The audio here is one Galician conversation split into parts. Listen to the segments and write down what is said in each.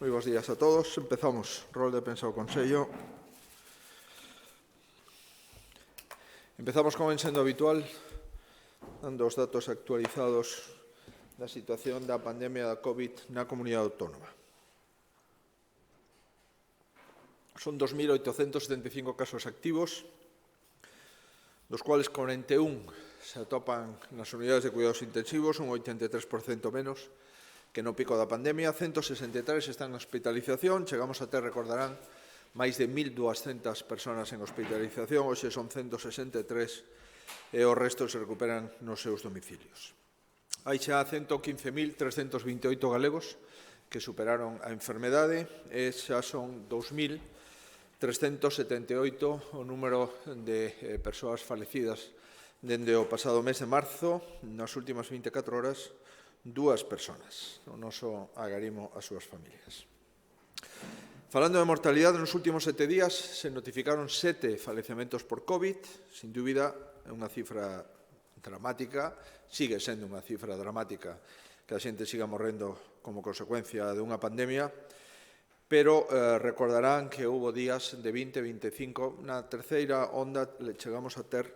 Moi bons días a todos. Empezamos. Rol de pensa ao Consello. Empezamos, como sendo habitual, dando os datos actualizados da situación da pandemia da COVID na comunidade autónoma. Son 2.875 casos activos, dos cuales 41 se atopan nas unidades de cuidados intensivos, un 83% menos que no pico da pandemia. 163 están en hospitalización. Chegamos a ter, recordarán, máis de 1.200 persoas en hospitalización. Hoxe son 163 e os restos se recuperan nos seus domicilios. Hai xa 115.328 galegos que superaron a enfermedade e xa son 2.378 o número de persoas falecidas dende o pasado mes de marzo. Nas últimas 24 horas, 2 persoas. O noso agarimo ás súas familias. Falando de mortalidade, nos últimos 7 días se notificaron 7 falecementos por COVID. Sin dúbida, é unha cifra dramática, sigue sendo unha cifra dramática que a xente siga morrendo como consecuencia de unha pandemia, pero recordarán que houve días de 20, 25, na terceira onda chegamos a ter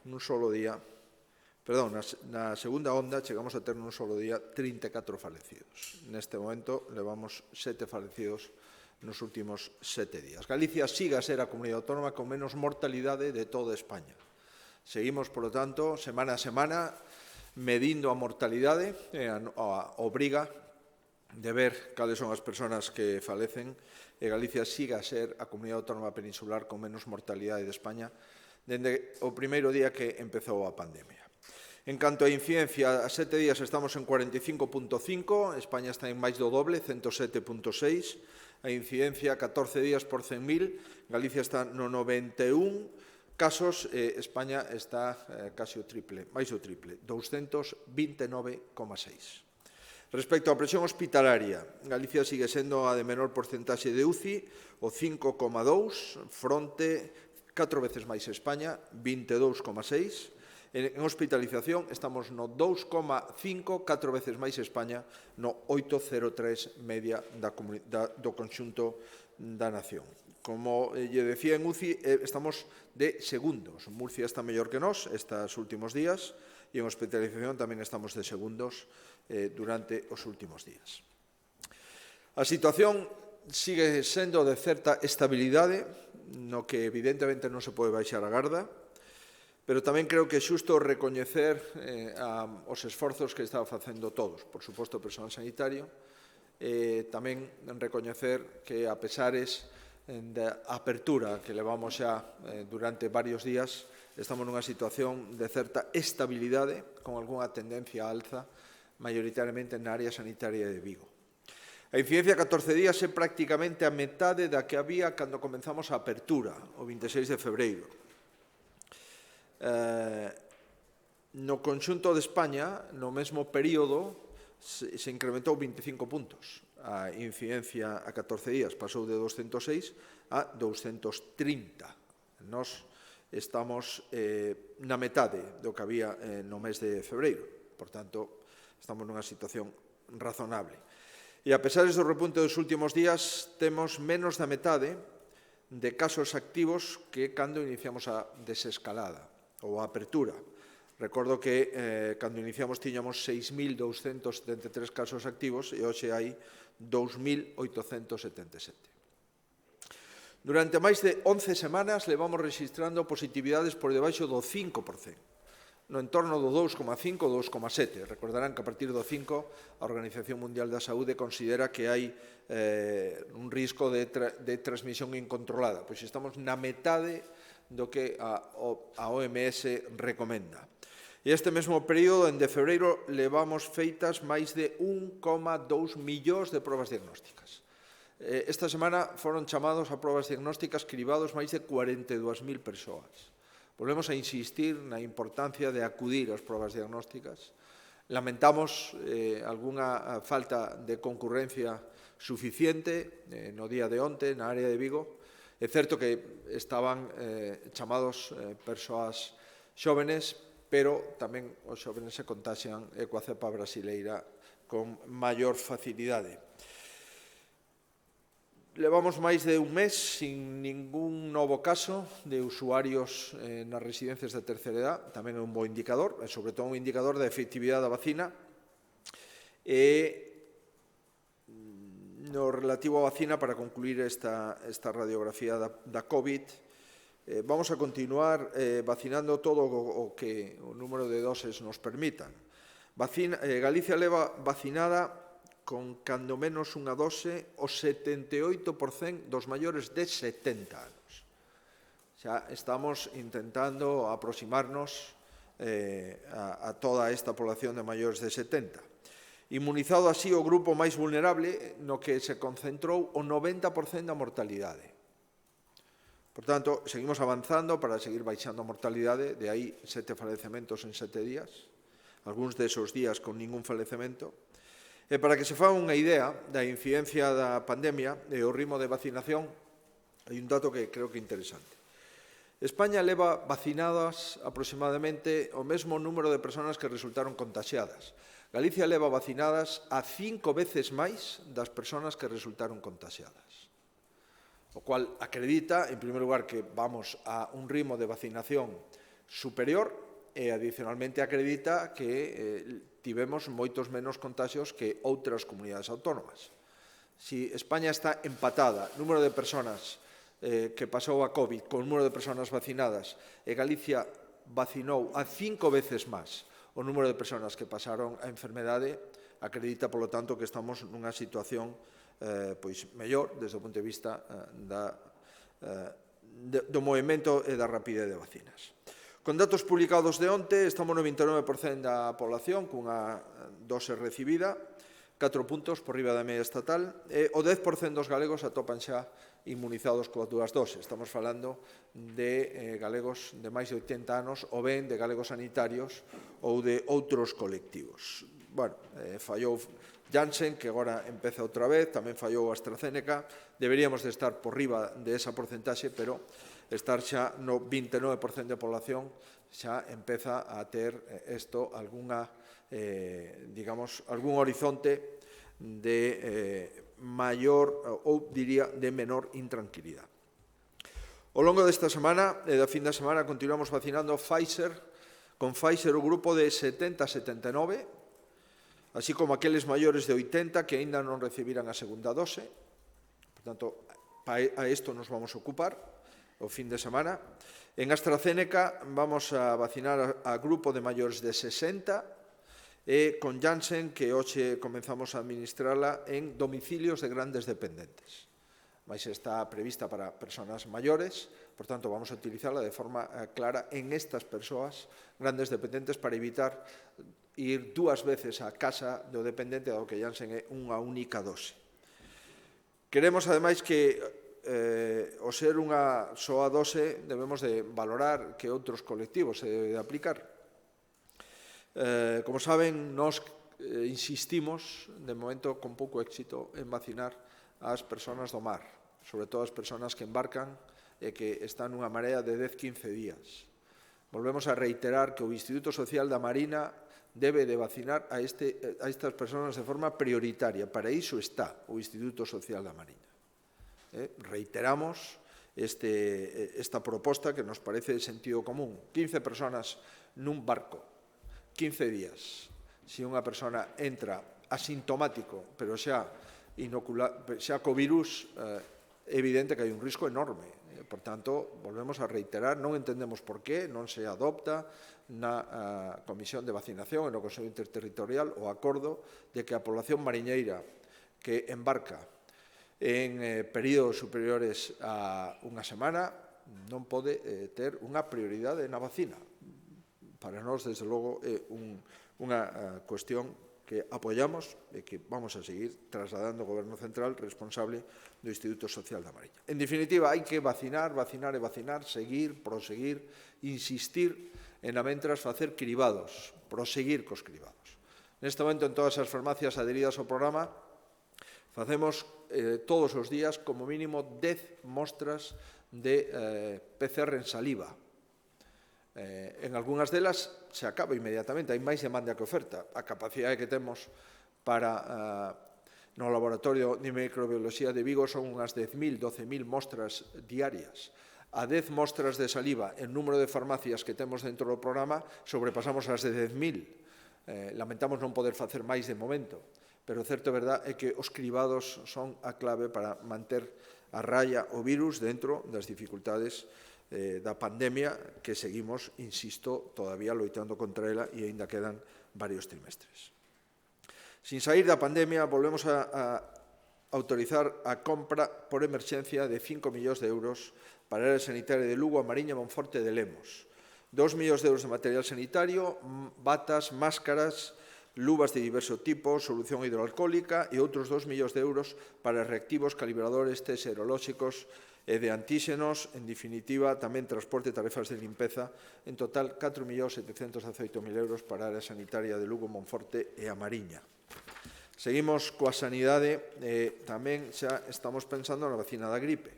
nun solo día, na segunda onda chegamos a ter nun solo día 34 falecidos. Neste momento levamos 7 falecidos nos últimos 7 días. Galicia sigue a ser a comunidade autónoma con menos mortalidade de toda España. Seguimos, por lo tanto, semana a semana, medindo a mortalidade e a obriga de ver cales son as persoas que falecen, e Galicia sigue a ser a comunidade autónoma peninsular con menos mortalidade de España dende o primeiro día que empezou a pandemia. En canto a incidencia, a 7 días estamos en 45,5, España está en máis do doble, 107,6, a incidencia 14 días por 100.000, Galicia está no 91 casos, España está casi o triple, máis o triple, 229,6. Respecto á presión hospitalaria, Galicia sigue sendo a de menor porcentaxe de UCI, o 5,2, fronte 4 veces máis España, 22,6. En hospitalización estamos no 2,5, 4 veces máis España, no 8,03 media do conxunto da nación. Como lle decía, en UCI estamos de segundos. Murcia está mellor que nós estes últimos días e en hospitalización tamén estamos de segundos durante os últimos días. A situación sigue sendo de certa estabilidade, no que evidentemente non se pode baixar a garda, pero tamén creo que é xusto recoñecer os esforzos que están facendo todos, por suposto o persoal sanitario, tamén recoñecer que a pesares da apertura que levamos xa durante varios días, estamos nunha situación de certa estabilidade, con algunha tendencia a alza, maioritariamente na área sanitaria de Vigo. A incidencia 14 días é prácticamente a metade da que había cando comenzamos a apertura, o 26 de febreiro. No conxunto de España, no mesmo período, se incrementou 25 puntos. A incidencia a 14 días pasou de 206 a 230. Nós estamos na metade do que había no mes de febreiro. Por tanto, estamos nunha situación razonable. E a pesar do repunte dos últimos días, temos menos da metade de casos activos que cando iniciamos a desescalada ou a apertura. Recordo que cando iniciamos tiñamos 6.273 casos activos e hoxe hai 2.877. Durante máis de 11 semanas levamos registrando positividades por debaixo do 5%, no entorno do 2,5 ou 2,7. Recordarán que a partir do 5 a Organización Mundial da Saúde considera que hai un risco de transmisión incontrolada. Pois estamos na metade do que a OMS recomenda. E este mesmo período, en de febreiro, levamos feitas máis de 1,2 millóns de probas diagnósticas. Esta semana foron chamados a probas diagnósticas cribados máis de 42.000 persoas. Volvemos a insistir na importancia de acudir ás probas diagnósticas. Lamentamos algunha falta de concurrencia suficiente no día de onte na área de Vigo. É certo que estaban chamados persoas xóvenes, pero tamén os xóvenes se contaxian coa cepa brasileira con maior facilidade. Levamos máis de un mes sin ningún novo caso de usuarios nas residencias de terceira edad, tamén é un bo indicador, e sobre todo un indicador da efectividade da vacina. E no relativo á vacina, para concluir esta radiografía da COVID, vamos a continuar vacinando todo o que o número de doses nos permitan. Galicia leva vacinada con cando menos unha dose o 78% dos maiores de 70 anos. Xa estamos intentando aproximarnos a toda esta población de maiores de 70. Inmunizado así o grupo máis vulnerable no que se concentrou o 90% da mortalidade. Por tanto, seguimos avanzando para seguir baixando a mortalidade, de aí 7 falecementos en 7 días, algúns desos días con ningún falecemento. E para que se faga unha idea da incidencia da pandemia e o ritmo de vacinación, hai un dato que creo que é interesante. España leva vacinadas aproximadamente o mesmo número de persoas que resultaron contaxiadas. Galicia leva vacinadas a 5 veces máis das persoas que resultaron contaxiadas. O cual acredita, en primeiro lugar, que vamos a un ritmo de vacinación superior e, adicionalmente, acredita que tivemos moitos menos contagios que outras comunidades autónomas. Si España está empatada, número de persoas que pasou a COVID con o número de persoas vacinadas, e Galicia vacinou a 5 veces máis o número de persoas que pasaron a enfermedade, acredita, polo tanto, que estamos nunha situación mellor desde o punto de vista do movimento e da rapidez de vacinas. Con datos publicados de onte, estamos no 29% da población cunha dose recibida, 4 puntos por riba da media estatal, e o 10% dos galegos atopan xa inmunizados coas dúas doses. Estamos falando de galegos de máis de 80 anos, ou ben de galegos sanitarios ou de outros colectivos. Bueno, fallou Janssen, que agora empeza outra vez, tamén fallou AstraZeneca. Deberíamos de estar por riba de esa porcentaxe, pero estar xa no 29% de población xa empeza a ter algún horizonte de maior, ou diría, de menor intranquilidade. Ao longo desta semana e da fin da semana continuamos vacinando con Pfizer o grupo de 70 a 79, así como aqueles maiores de 80 que aínda non recibiran a segunda dose. Por tanto, a isto nos vamos a ocupar o fin de semana. En AstraZeneca vamos a vacinar a grupo de maiores de 60 e con Janssen, que hoxe comenzamos a administrala en domicilios de grandes dependentes. Mais está prevista para persoas maiores, por tanto, vamos a utilizarla de forma clara en estas persoas grandes dependentes para evitar ir 2 veces a casa do dependente, dado que Janssen é unha única dose. Queremos, ademais, que ao ser unha soa dose, debemos de valorar que outros colectivos se debe de aplicar. Como saben, nós insistimos, de momento con pouco éxito, en vacinar ás persoas do mar, sobre todo as persoas que embarcan e que están nunha marea de 10-15 días. Volvemos a reiterar que o Instituto Social da Marina debe de vacinar a estas persoas de forma prioritaria. Para iso está o Instituto Social da Marina. Reiteramos esta proposta que nos parece de sentido común. 15 persoas nun barco, 15 días. Se unha persona entra asintomático, pero xa co virus, é evidente que hai un risco enorme. Por tanto, volvemos a reiterar, non entendemos por qué non se adopta na Comisión de Vacinación e no Consello Interterritorial o acordo de que a población mariñeira que embarca en períodos superiores a unha semana non pode ter unha prioridade na vacina. Para nós, desde logo, é unha cuestión que apoiamos e que vamos a seguir trasladando ao Goberno Central responsable do Instituto Social da Mariña. En definitiva, hai que vacinar, vacinar e vacinar, seguir, proseguir, insistir en a mentras facer cribados, proseguir cos cribados. Neste momento, en todas as farmacias adheridas ao programa, facemos todos os días como mínimo 10 mostras de PCR en saliva. En algunhas delas se acaba inmediatamente, hai máis demanda que oferta. A capacidade que temos para No laboratorio de microbioloxía de Vigo son unhas 10.000, 12.000 mostras diarias. A 10 mostras de saliva en número de farmacias que temos dentro do programa sobrepasamos as de 10.000. Lamentamos non poder facer máis de momento, pero o certo é verdade é que os cribados son a clave para manter a raya o virus dentro das dificultades da pandemia que seguimos, insisto, todavía loitando contra ela e aínda quedan varios trimestres. Sin sair da pandemia, volvemos a autorizar a compra por emerxencia de 5 millóns de euros para a área sanitaria de Lugo, a Mariña, Monforte e de Lemos. 2 millóns de euros de material sanitario, batas, máscaras, luvas de diverso tipo, solución hidroalcohólica e outros 2 millóns de euros para reactivos, calibradores, test serolóxicos e de antíxenos, en definitiva, tamén transporte e tarefas de limpeza, en total 4.718.000 euros para a área sanitaria de Lugo, Monforte e a Mariña. Seguimos coa sanidade, tamén xa estamos pensando na vacina da gripe.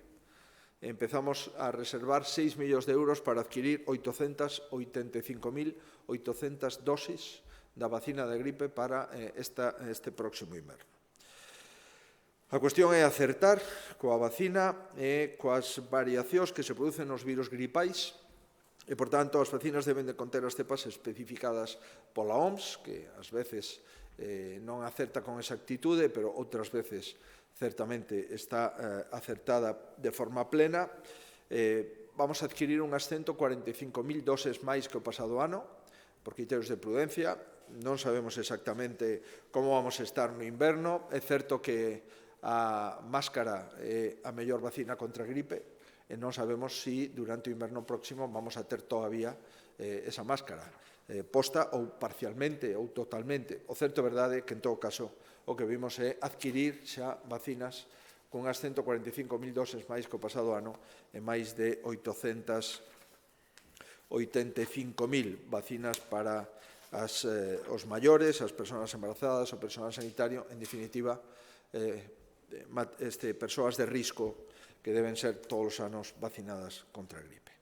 Empezamos a reservar 6 millóns de euros para adquirir 885.800 dosis da vacina da gripe para este próximo inverno. A cuestión é acertar coa vacina e coas variacións que se producen nos virus gripais e, por tanto, as vacinas deben de conter as cepas especificadas pola OMS, que ás veces non acerta con exactitude, pero outras veces certamente está acertada de forma plena. Vamos a adquirir unhas 145.000 doses máis que o pasado ano, por criterios de prudencia. Non sabemos exactamente como vamos a estar no inverno. É certo que a máscara é a mellor vacina contra a gripe e non sabemos se durante o inverno próximo vamos a ter todavía esa máscara posta ou parcialmente ou totalmente. O certo é verdade que, en todo caso, o que vimos é adquirir xa vacinas con as 145.000 doses máis que o pasado ano e máis de 885.000 vacinas para os maiores, as persoas embarazadas, o personal sanitario, en definitiva, persoas de risco que deben ser todos os anos vacinadas contra a gripe.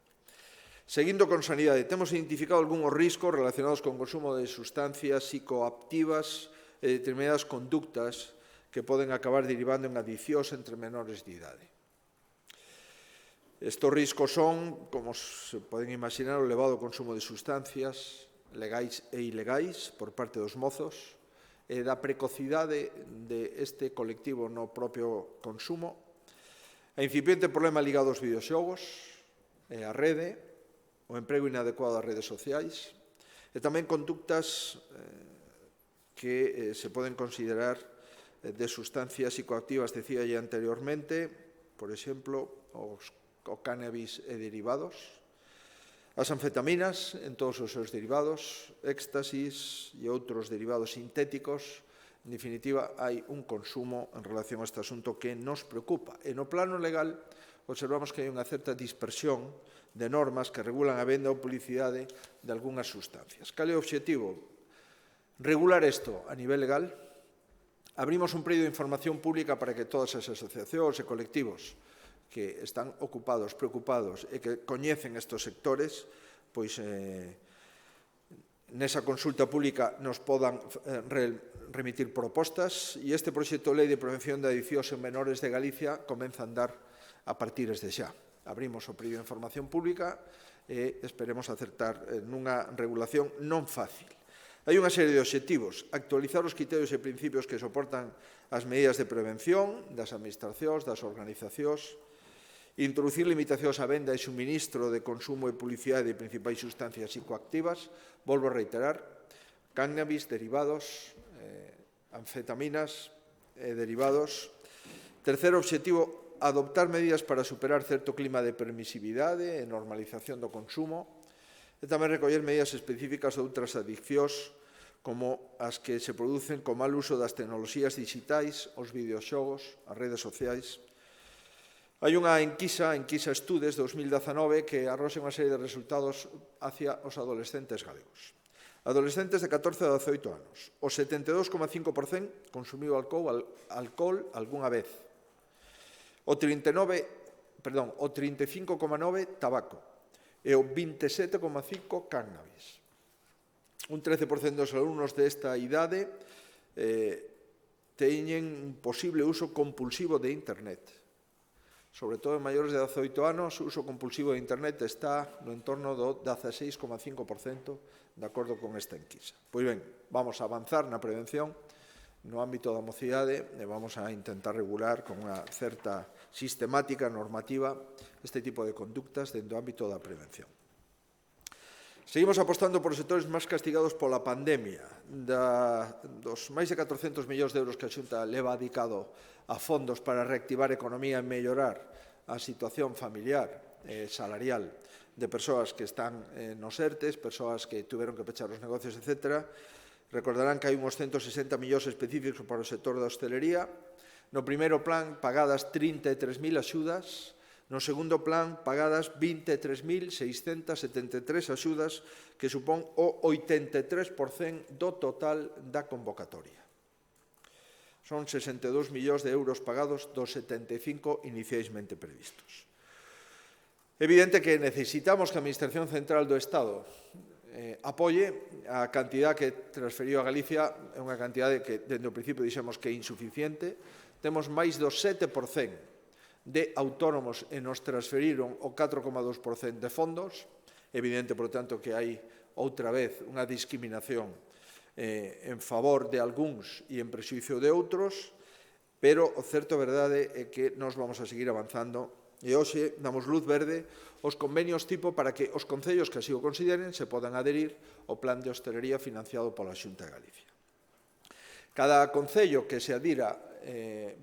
Seguindo con sanidade, temos identificado algúns riscos relacionados con o consumo de sustancias psicoactivas e determinadas conductas que poden acabar derivando en adiccións entre menores de idade. Estos riscos son, como se poden imaginar, o elevado consumo de sustancias legais e ilegais por parte dos mozos e da precocidade deste colectivo no propio consumo, a incipiente problema ligado aos videoxogos e a rede, o emprego inadecuado das redes sociais e tamén conductas que se poden considerar de sustancias psicoactivas, decía ya anteriormente, por exemplo, o cannabis e derivados, as anfetaminas en todos os seus derivados, éxtasis e outros derivados sintéticos. En definitiva, hai un consumo en relación a este asunto que nos preocupa. E no plano legal, observamos que hai unha certa dispersión de normas que regulan a venda ou publicidade de algunhas sustancias. Cal é o obxectivo? Regular isto a nivel legal. Abrimos un período de información pública para que todas as asociacións e colectivos que están ocupados, preocupados e que coñecen estes sectores, pois nesa consulta pública nos podan remitir propostas e este proxecto de lei de prevención de adiccións en menores de Galicia comeza a andar a partir desde xa. Abrimos o período de información pública e esperemos acertar nunha regulación non fácil. Hai unha serie de obxectivos: actualizar os criterios e principios que soportan as medidas de prevención das administracións, das organizacións, introducir limitacións á venda e suministro de consumo e publicidade de principais sustancias psicoactivas, volvo a reiterar, cannabis, derivados, anfetaminas e derivados. Terceiro obxectivo, adoptar medidas para superar certo clima de permisividade e normalización do consumo e tamén recoller medidas específicas de outras adiccións como as que se producen co mal uso das tecnoloxías digitais, os videoxogos, as redes sociais. Hai unha enquisa Estudes 2019 que arroxa unha serie de resultados hacia os adolescentes galegos. Adolescentes de 14 a 18 anos. O 72,5% consumiu alcohol algunha vez. O 35,9% tabaco e o 27,5% cannabis. Un 13% dos alumnos desta idade teñen un posible uso compulsivo de Internet. Sobre todo en maiores de 18 anos, o uso compulsivo de Internet está no entorno do 16,5%, de acordo con esta enquisa. Pois ben, vamos a avanzar na prevención no ámbito da mocidade e vamos a intentar regular con unha certa sistemática normativa este tipo de conductas dentro do ámbito da prevención. Seguimos apostando por os sectores máis castigados pola pandemia. Dos máis de 400 millóns de euros que a Xunta leva dedicado a fondos para reactivar a economía e mellorar a situación familiar e salarial de persoas que están nos ERTES, persoas que tiveron que pechar os negocios, etc. Recordarán que hai uns 160 millóns específicos para o sector da hostelería. No primeiro plan, pagadas 33.000 axudas. No segundo plan, pagadas 23.673 axudas, que supón o 83% do total da convocatoria. Son 62 millóns de euros pagados dos 75 inicialmente previstos. Evidente que necesitamos que a Administración Central do Estado apoie a cantidad que transferiu a Galicia, é unha cantidade que, dende o principio, dixemos que é insuficiente. Temos máis do 7% de autónomos e nos transferiron o 4,2% de fondos. Evidente, por tanto, que hai outra vez unha discriminación en favor de algúns e en prexuízo de outros, pero o certo verdade é que nós vamos a seguir avanzando e hoxe damos luz verde aos convenios tipo para que os concellos que así o consideren se podan adherir ao plan de hostelería financiado pola Xunta de Galicia. Cada concello que se adira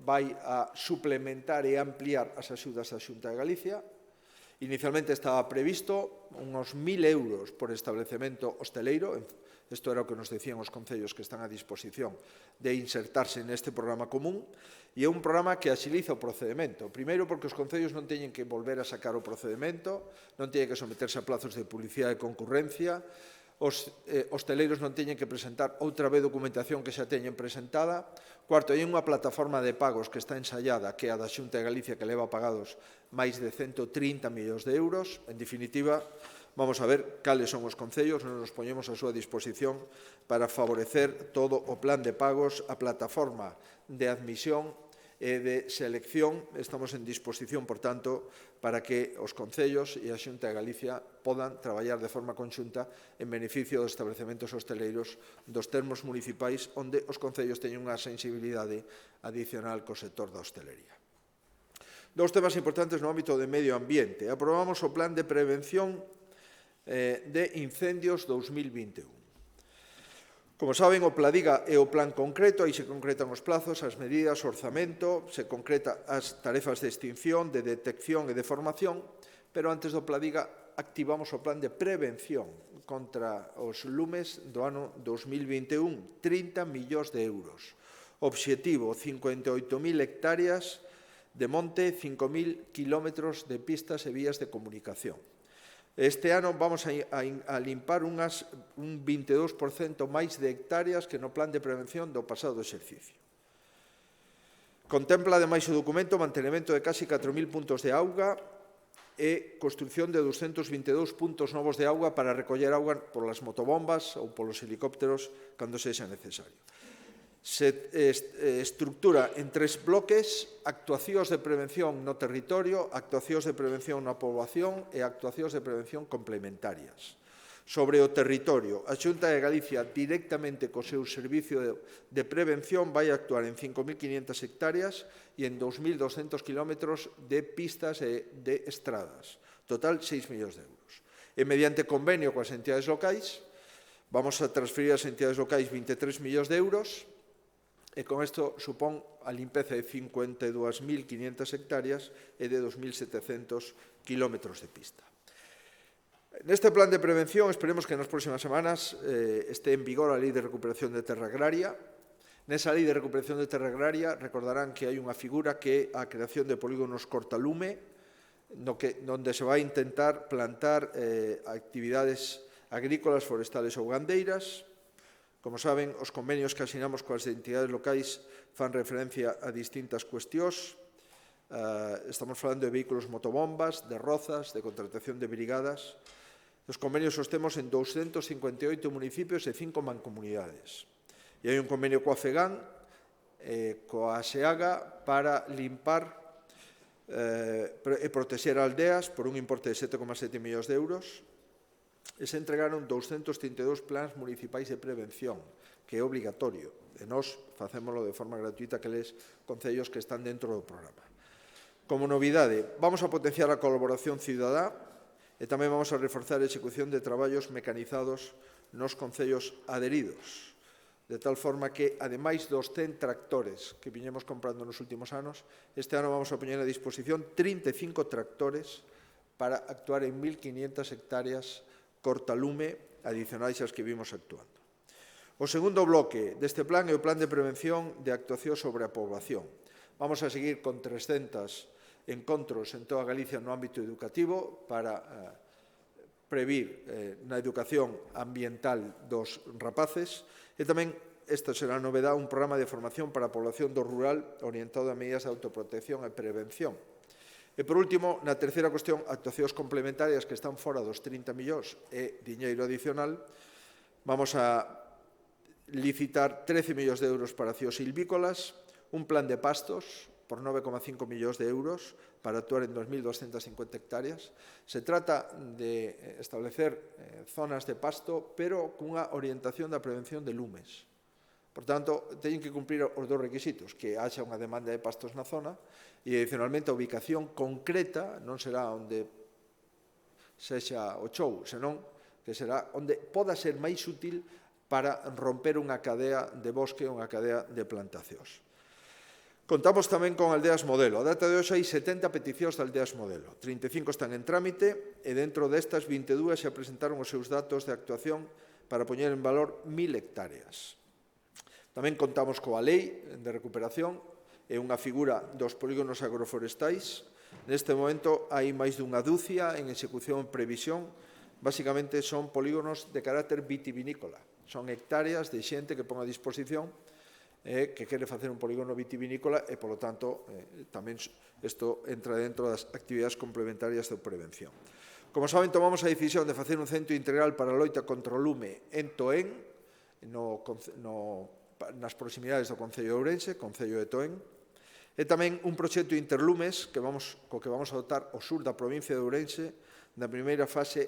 vai a suplementar e ampliar as axudas da Xunta de Galicia. Inicialmente estaba previsto uns 1.000 euros por establecemento hosteleiro. Isto era o que nos decían os concellos que están a disposición de insertarse neste programa común, e é un programa que axiliza o procedimento. Primeiro, porque os concellos non teñen que volver a sacar o procedimento, non teñen que someterse a plazos de publicidade e concurrencia, os hosteleiros non teñen que presentar outra vez documentación que xa teñen presentada. Cuarto, hai unha plataforma de pagos que está ensaiada, que é a da Xunta de Galicia, que leva pagados máis de 130 millóns de euros. En definitiva, vamos a ver cales son os concellos, nos poñemos a súa disposición para favorecer todo o plan de pagos, a plataforma de admisión e de selección. Estamos en disposición, por tanto, para que os concellos e a Xunta de Galicia podan traballar de forma conxunta en beneficio dos establecementos hosteleiros dos termos municipais onde os concellos teñen unha sensibilidade adicional co sector da hostelería. Dous temas importantes no ámbito de medio ambiente. Aprobamos o Plan de Prevención de Incendios 2021. Como saben, o Pladiga é o plan concreto, aí se concretan os plazos, as medidas, o orzamento, se concreta as tarefas de extinción, de detección e de formación, pero antes do Pladiga activamos o plan de prevención contra os lumes do ano 2021, 30 millóns de euros. Obxectivo, 58.000 hectáreas de monte, 5.000 kilómetros de pistas e vías de comunicación. Este ano vamos a limpar un 22% máis de hectáreas que no plan de prevención do pasado exercicio. Contempla, ademais, o documento mantenimento de casi 4.000 puntos de auga e construción de 222 puntos novos de auga para recoller auga polas motobombas ou polos helicópteros cando sexa necesario. Se estructura en 3 bloques: actuacións de prevención no territorio, actuacións de prevención na poboación e actuacións de prevención complementarias. Sobre o territorio, a Xunta de Galicia directamente co seu servicio de prevención vai actuar en 5.500 hectáreas e en 2.200 kilómetros de pistas e de estradas. Total, 6 millóns de euros. E mediante convenio coas entidades locais, vamos a transferir ás entidades locais 23 millóns de euros, e con isto supón a limpeza de 52.500 hectáreas e de 2.700 kilómetros de pista. Neste plan de prevención, esperemos que nas próximas semanas este en vigor a Lei de Recuperación de Terra Agraria. Nesa Lei de Recuperación de Terra Agraria recordarán que hai unha figura que é a creación de polígonos cortalume, onde se vai intentar plantar actividades agrícolas, forestales ou gandeiras. Como saben, os convenios que asinamos coas entidades locais fan referencia a distintas cuestións. Estamos falando de vehículos motobombas, de rozas, de contratación de brigadas. Os convenios os temos en 258 municipios e 5 mancomunidades. E hai un convenio coa FEGAN coa SEAGA para limpar e protexer aldeas por un importe de 7,7 millóns de euros e se entregaron 232 plans municipais de prevención, que é obligatorio, e nós facémolo de forma gratuita aqueles concellos que están dentro do programa. Como novidade, vamos a potenciar a colaboración cidadá e tamén vamos a reforzar a execución de traballos mecanizados nos concellos adheridos, de tal forma que, ademais dos 100 tractores que viñemos comprando nos últimos anos, este ano vamos a poñer a disposición 35 tractores para actuar en 1.500 hectáreas cortalume adicionais aos que vimos actuando. O segundo bloque deste plan é o plan de prevención de actuación sobre a poboación. Vamos a seguir con 300 encontros en toda Galicia no ámbito educativo para previr na educación ambiental dos rapaces e tamén, esta será a novedade, un programa de formación para a población do rural orientado a medidas de autoprotección e prevención. E, por último, na terceira cuestión, actuacións complementarias que están fora dos 30 millóns e diñeiro adicional, vamos a licitar 13 millóns de euros para cíos silvícolas, un plan de pastos por 9,5 millóns de euros para actuar en 2.250 hectáreas. Se trata de establecer zonas de pasto, pero cunha orientación da prevención de lumes. Por tanto, teñen que cumprir os dos requisitos, que haxa unha demanda de pastos na zona e, adicionalmente, a ubicación concreta non será onde sexa o chou, senón que será onde poda ser máis útil para romper unha cadea de bosque, unha cadea de plantacións. Contamos tamén con aldeas modelo. A data de hoxe hai 70 peticións de aldeas modelo. 35 están en trámite e dentro destas 22 xa presentaron os seus datos de actuación para poñer en valor 1.000 hectáreas. Tamén contamos coa Lei de Recuperación e unha figura dos polígonos agroforestais. Neste momento hai máis dunha dúcia en execución e previsión. Basicamente son polígonos de carácter vitivinícola. Son hectáreas de xente que pon a disposición que quere facer un polígono vitivinícola e, polo tanto, tamén isto entra dentro das actividades complementarias de prevención. Como saben, tomamos a decisión de facer un centro integral para a loita contra o lume en Toén, nas proximidades do Concello de Ourense, Concello de Toén, e tamén un proxecto interlumes co que vamos a dotar o sur da provincia de Ourense da primeira base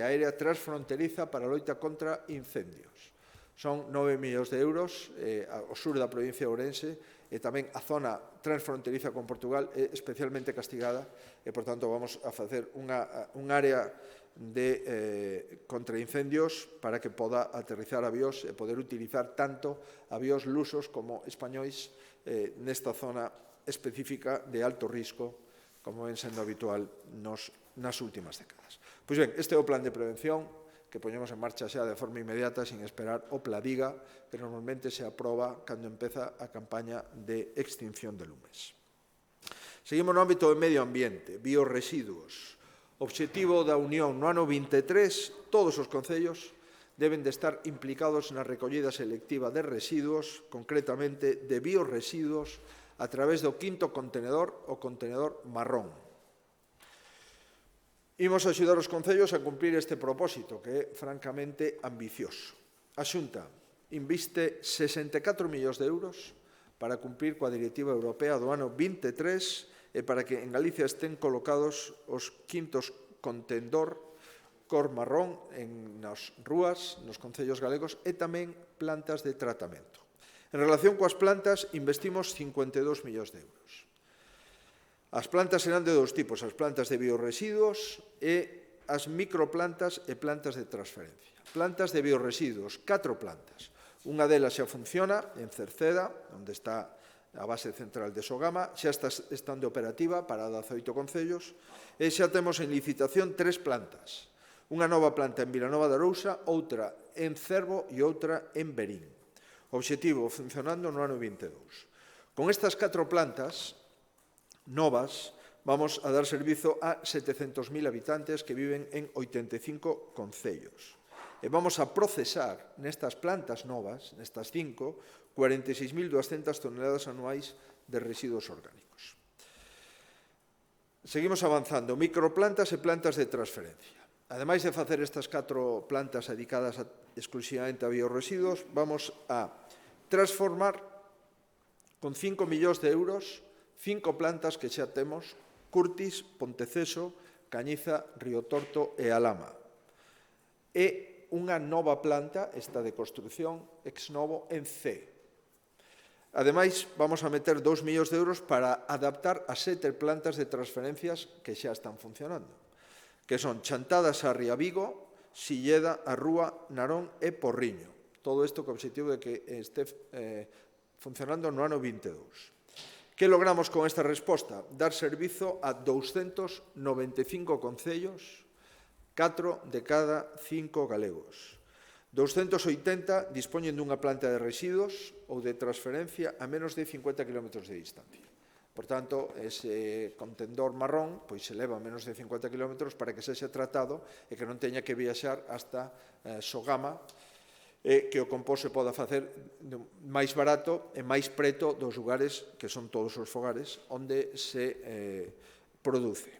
aérea transfronteriza para a loita contra incendios. Son 9 millóns de euros ao sur da provincia de Ourense e tamén a zona transfronteriza con Portugal é especialmente castigada e, por tanto, vamos a facer un área de contraincendios para que poda aterrizar avións e poder utilizar tanto avións lusos como españois nesta zona específica de alto risco, como ven sendo habitual nas últimas décadas. Pois ben, este é o plan de prevención que poñemos en marcha xa de forma inmediata, sin esperar o Pladiga, que normalmente se aproba cando empeza a campaña de extinción de lumes. Seguimos no ámbito do medio ambiente, biorresiduos. Obxectivo da Unión no ano 23, todos os concellos deben de estar implicados na recollida selectiva de residuos, concretamente de biorresiduos, a través do quinto contenedor, o contenedor marrón. Imos axudar os concellos a cumprir este propósito, que é francamente ambicioso. A Xunta inviste 64 millóns de euros para cumprir coa Directiva Europea do ano 23 e para que en Galicia estén colocados os quintos contenedor cor marrón nas rúas, nos concellos galegos e tamén plantas de tratamento. En relación coas plantas, investimos 52 millóns de euros. As plantas serán de dos tipos, as plantas de biorresiduos e as microplantas e plantas de transferencia. Plantas de biorresiduos, 4 plantas. Unha delas xa funciona en Cerceda, onde está a base central de Sogama, xa está estando operativa para 18 concellos, e xa temos en licitación 3 plantas. Unha nova planta en Vilanova de Arousa, outra en Cervo e outra en Verín. Obxectivo, funcionando no ano 22. Con estas 4 plantas novas, vamos a dar servizo a 700.000 habitantes que viven en 85 concellos. E vamos a procesar nestas plantas novas, nestas 5, 46.200 toneladas anuais de residuos orgánicos. Seguimos avanzando. Microplantas e plantas de transferencia. Ademais de facer estas 4 plantas dedicadas exclusivamente a biorresiduos, vamos a transformar con 5 millóns de euros 5 plantas que xa temos: Curtis, Ponteceso, Cañiza, Río Torto e Alhama. E unha nova planta, esta de construción, ex novo, en C. Ademais, vamos a meter 2 millóns de euros para adaptar as 7 plantas de transferencias que xa están funcionando, que son Chantadas a Riavigo, Silleda, a Rúa, Narón e Porriño. Todo isto co obxectivo de que este funcionando no ano 22. Que logramos con esta resposta? Dar servizo a 295 concellos, 4 de cada 5 galegos. 280 dispoñen dunha planta de residuos ou de transferencia a menos de 50 km de distancia. Por tanto, ese contendor marrón se leva a menos de 50 km para que sexa tratado e que non teña que viaxar hasta Sogama, e que o compost se poda facer máis barato e máis preto dos lugares, que son todos os fogares, onde se produce.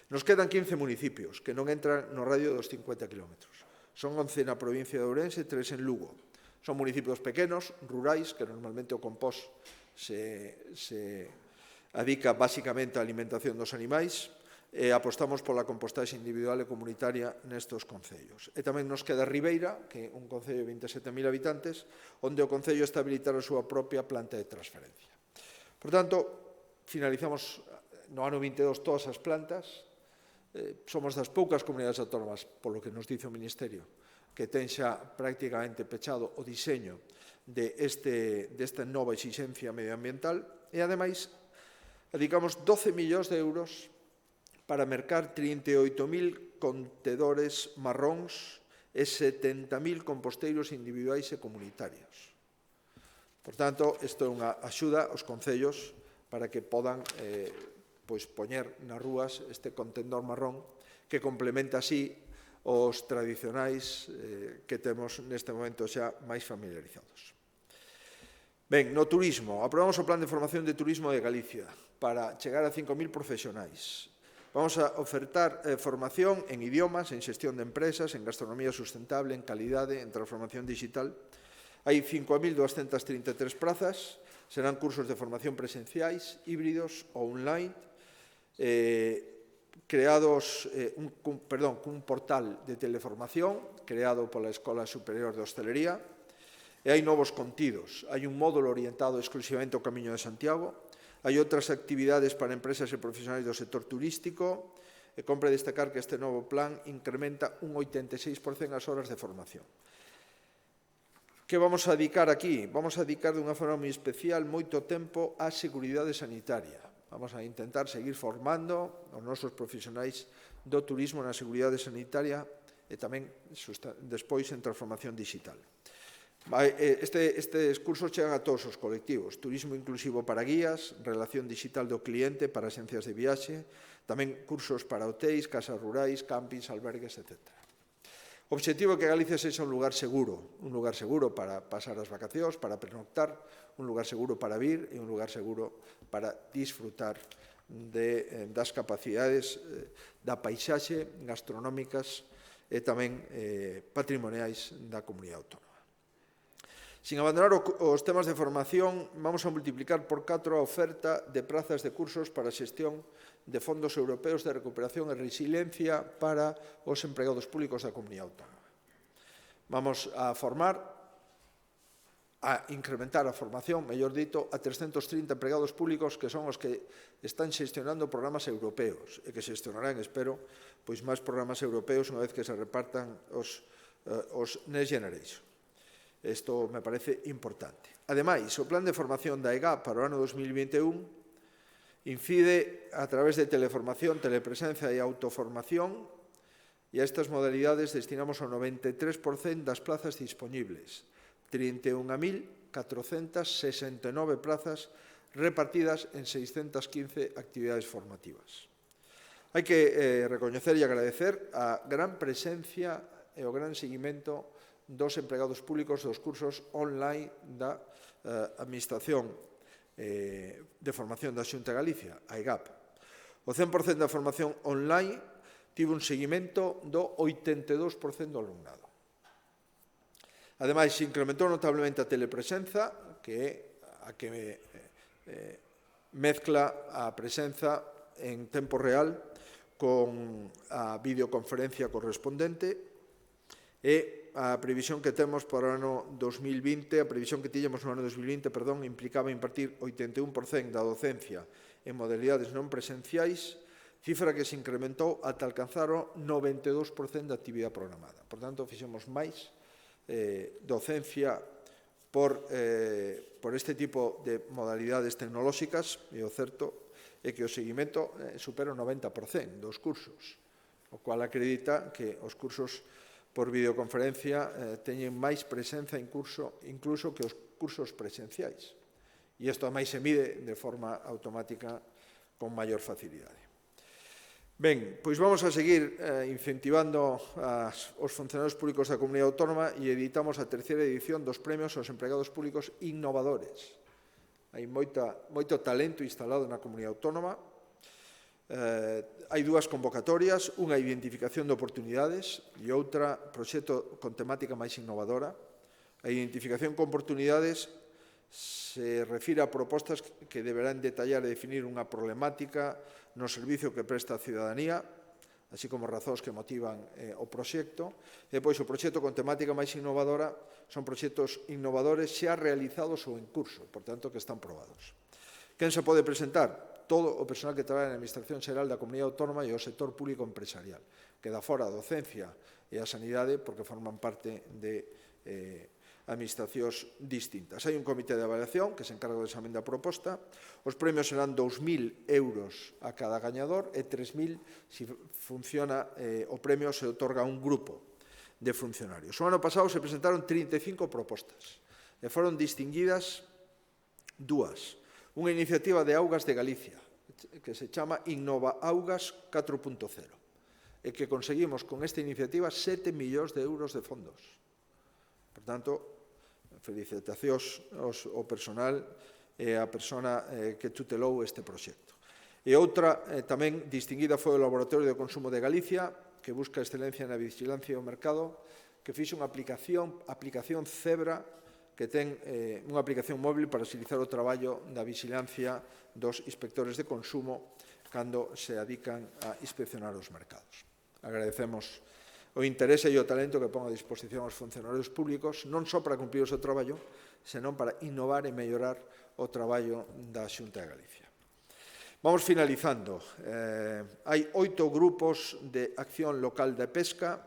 Nos quedan 15 municipios que non entran no radio dos 50 km. Son 11 na provincia de Ourense e 3 en Lugo. Son municipios pequenos, rurais, que normalmente o compost se adica basicamente á alimentación dos animais, e apostamos pola compostaxe individual e comunitaria nestes concellos. E tamén nos queda Ribeira, que é un concello de 27.000 habitantes, onde o concello está a habilitar a súa propia planta de transferencia. Por tanto, finalizamos no ano 22 todas as plantas. Somos das poucas comunidades autónomas, polo que nos dice o Ministerio, que ten xa prácticamente pechado o diseño desta nova exixencia medioambiental, e, ademais, dedicamos 12 millóns de euros para mercar 38.000 contedores marróns e 70.000 composteiros individuais e comunitarios. Por tanto, isto é unha axuda aos concellos para que podan poñer nas rúas este contendor marrón que complementa así os tradicionais que temos neste momento xa máis familiarizados. Ben, no turismo, aprobamos o Plan de Formación de Turismo de Galicia para chegar a 5.000 profesionais. Vamos a ofertar formación en idiomas, en xestión de empresas, en gastronomía sustentable, en calidade, en transformación digital. Hai 5.233 prazas, serán cursos de formación presenciais, híbridos ou online, creados cun portal de teleformación creado pola Escola Superior de Hostelería, e hai novos contidos. Hai un módulo orientado exclusivamente ao Camiño de Santiago, hai outras actividades para empresas e profesionais do sector turístico, e compre destacar que este novo plan incrementa un 86% as horas de formación. Que vamos a dedicar aquí? Vamos a dedicar dunha forma moi especial moito tempo á seguridade sanitaria. Vamos a intentar seguir formando os nosos profesionais do turismo na seguridade sanitaria e tamén despois en transformación digital. Estes cursos chegan a todos os colectivos: turismo inclusivo para guías, relación digital do cliente para axencias de viaxe, tamén cursos para hotéis, casas rurais, campings, albergues, etc. O obxectivo é que Galicia sexa un lugar seguro para pasar as vacacións, para pernoctar, un lugar seguro para vir e un lugar seguro para disfrutar das capacidades da paisaxe gastronómicas e tamén patrimoniais da comunidade autónoma. Sin abandonar os temas de formación, vamos a multiplicar por 4 a oferta de prazas de cursos para a xestión de fondos europeos de recuperación e resiliencia para os empregados públicos da comunidade autónoma. Vamos a incrementar a formación, mellor dito, a 330 empregados públicos que son os que están xestionando programas europeos e que xestionarán, espero, máis programas europeos unha vez que se repartan os Next Generation. Isto me parece importante. Ademais, o plan de formación da EGAP para o ano 2021 incide a través de teleformación, telepresencia e autoformación, e a estas modalidades destinamos o 93% das plazas disponibles, 31.469 plazas repartidas en 615 actividades formativas. Hai que recoñecer e agradecer a gran presencia e o gran seguimento dos empregados públicos dos cursos online da Administración de Formación da Xunta de Galicia, a EGAP. O 100% da formación online tivo un seguimento do 82% do alumnado. Ademais, se incrementou notablemente a telepresenza, que é a que mezcla a presenza en tempo real con a videoconferencia correspondente e a previsión que temos para o ano 2020, a previsión que tiñamos no ano 2020, implicaba impartir 81% da docencia en modalidades non presenciais, cifra que se incrementou ata alcanzar o 92% da actividade programada. Por tanto, fixemos máis docencia por este tipo de modalidades tecnolóxicas, e o certo é que o seguimento supera o 90% dos cursos, o cual acredita que os cursos por videoconferencia teñen máis presenza incluso que os cursos presenciais. E isto máis se mide de forma automática con maior facilidade. Ben, pois vamos a seguir incentivando os funcionarios públicos da Comunidade Autónoma e editamos a terceira edición dos premios aos empregados públicos innovadores. Hai moito talento instalado na Comunidade Autónoma. Hai dúas convocatorias, unha identificación de oportunidades e outra proxecto con temática máis innovadora. A identificación con oportunidades se refire a propostas que deberán detallar e definir unha problemática no servicio que presta a ciudadanía, así como razóns que motivan o proxecto. E depois, o proxecto con temática máis innovadora son proxectos innovadores xa realizados ou en curso, por tanto, que están probados. Quen se pode presentar? Todo o personal que traballa na Administración Xeral da Comunidade Autónoma e o sector público empresarial. Queda fora a docencia e a sanidade porque forman parte de administracións distintas. Hai un comité de avaliación que se encarga do examen da proposta. Os premios serán 2.000 euros a cada gañador e 3.000 se funciona o premio se otorga a un grupo de funcionarios. O ano pasado se presentaron 35 propostas e foron distinguidas dúas. Unha iniciativa de Augas de Galicia que se chama Innova Augas 4.0 e que conseguimos con esta iniciativa 7 millóns de euros de fondos. Por tanto, felicitacións ao personal e a persona que tutelou este proxecto. E outra tamén distinguida foi o Laboratorio de Consumo de Galicia, que busca excelencia na vigilancia do mercado, que fixe unha aplicación Zebra, que ten unha aplicación móvil para facilitar o traballo da vigilancia dos inspectores de consumo cando se adican a inspeccionar os mercados. Agradecemos o interese e o talento que pon a disposición aos funcionarios públicos, non só para cumprir o seu traballo, senón para innovar e mellorar o traballo da Xunta de Galicia. Vamos finalizando. Hai 8 grupos de acción local de pesca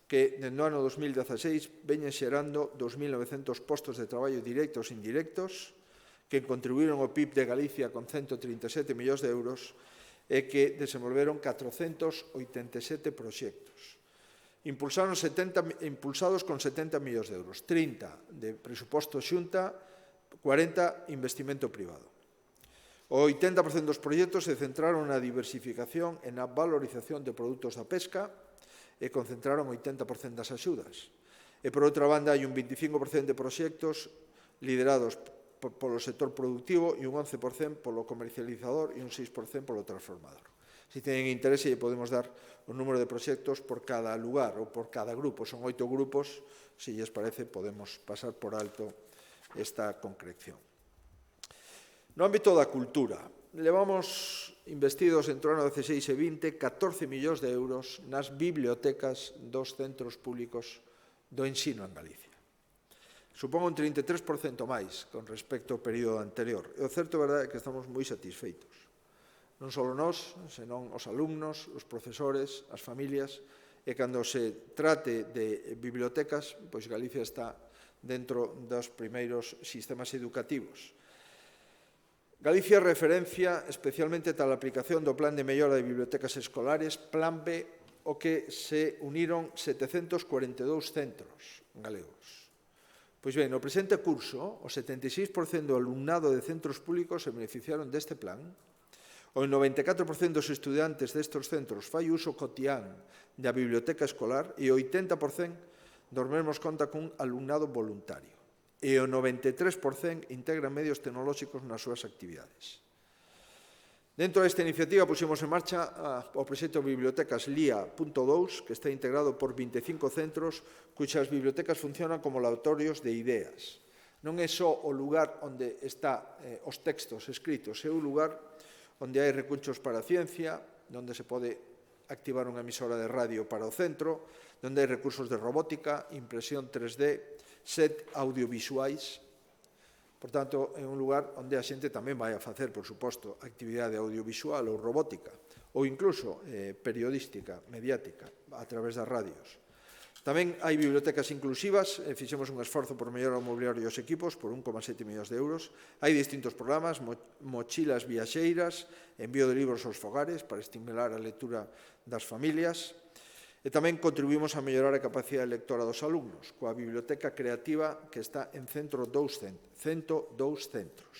que, dende o ano 2016, veñen xerando 2.900 postos de traballo directos e indirectos, que contribuíron ao PIB de Galicia con 137 millóns de euros e que desenvolveron 487 proxectos. Impulsados con 70 millóns de euros, 30 de presuposto xunta, 40 investimento privado. O 80% dos proxectos se centraron na diversificación e na valorización de produtos da pesca e concentraron o 80% das axudas. E, por outra banda, hai un 25% de proxectos liderados polo sector productivo e un 11% polo comercializador e un 6% polo transformador. Se teñen interese, podemos dar o número de proxectos por cada lugar ou por cada grupo. Son 8 grupos, se lles parece, podemos pasar por alto esta concreción. No ámbito da cultura, levamos investidos entre o ano 16 e 20 14 millóns de euros nas bibliotecas dos centros públicos do ensino en Galicia. Supón un 33% máis con respecto ao período anterior. E o certo é que estamos moi satisfeitos. Non só nós, senón os alumnos, os profesores, as familias, e cando se trate de bibliotecas, pois Galicia está dentro dos primeiros sistemas educativos. Galicia referencia especialmente tal aplicación do Plan de Mellora de Bibliotecas Escolares, Plan B, o que se uniron 742 centros galegos. Pois ben, no presente curso, o 76% do alumnado de centros públicos se beneficiaron deste plan. O 94% dos estudantes destes centros fai uso cotián da biblioteca escolar e o 80% dos mesmos conta cun alumnado voluntario. E o 93% integra medios tecnolóxicos nas súas actividades. Dentro desta iniciativa pusimos en marcha o proxecto Bibliotecas LIA.2, que está integrado por 25 centros, cuxas bibliotecas funcionan como laboratorios de ideas. Non é só o lugar onde está os textos escritos, é o lugar onde hai recursos para a ciencia, onde se pode activar unha emisora de radio para o centro, onde hai recursos de robótica, impresión 3D, set audiovisuais. Por tanto, é un lugar onde a xente tamén vai a facer, por suposto, actividade audiovisual ou robótica, ou incluso periodística, mediática, a través das radios. Tamén hai bibliotecas inclusivas, fixemos un esforzo por mellorar o mobiliario e os equipos por 1,7 millóns de euros. Hai distintos programas, mochilas viaxeiras, envío de libros aos fogares para estimular a lectura das familias. E tamén contribuímos a mellorar a capacidade lectora dos alumnos, coa biblioteca creativa que está en 102 centros.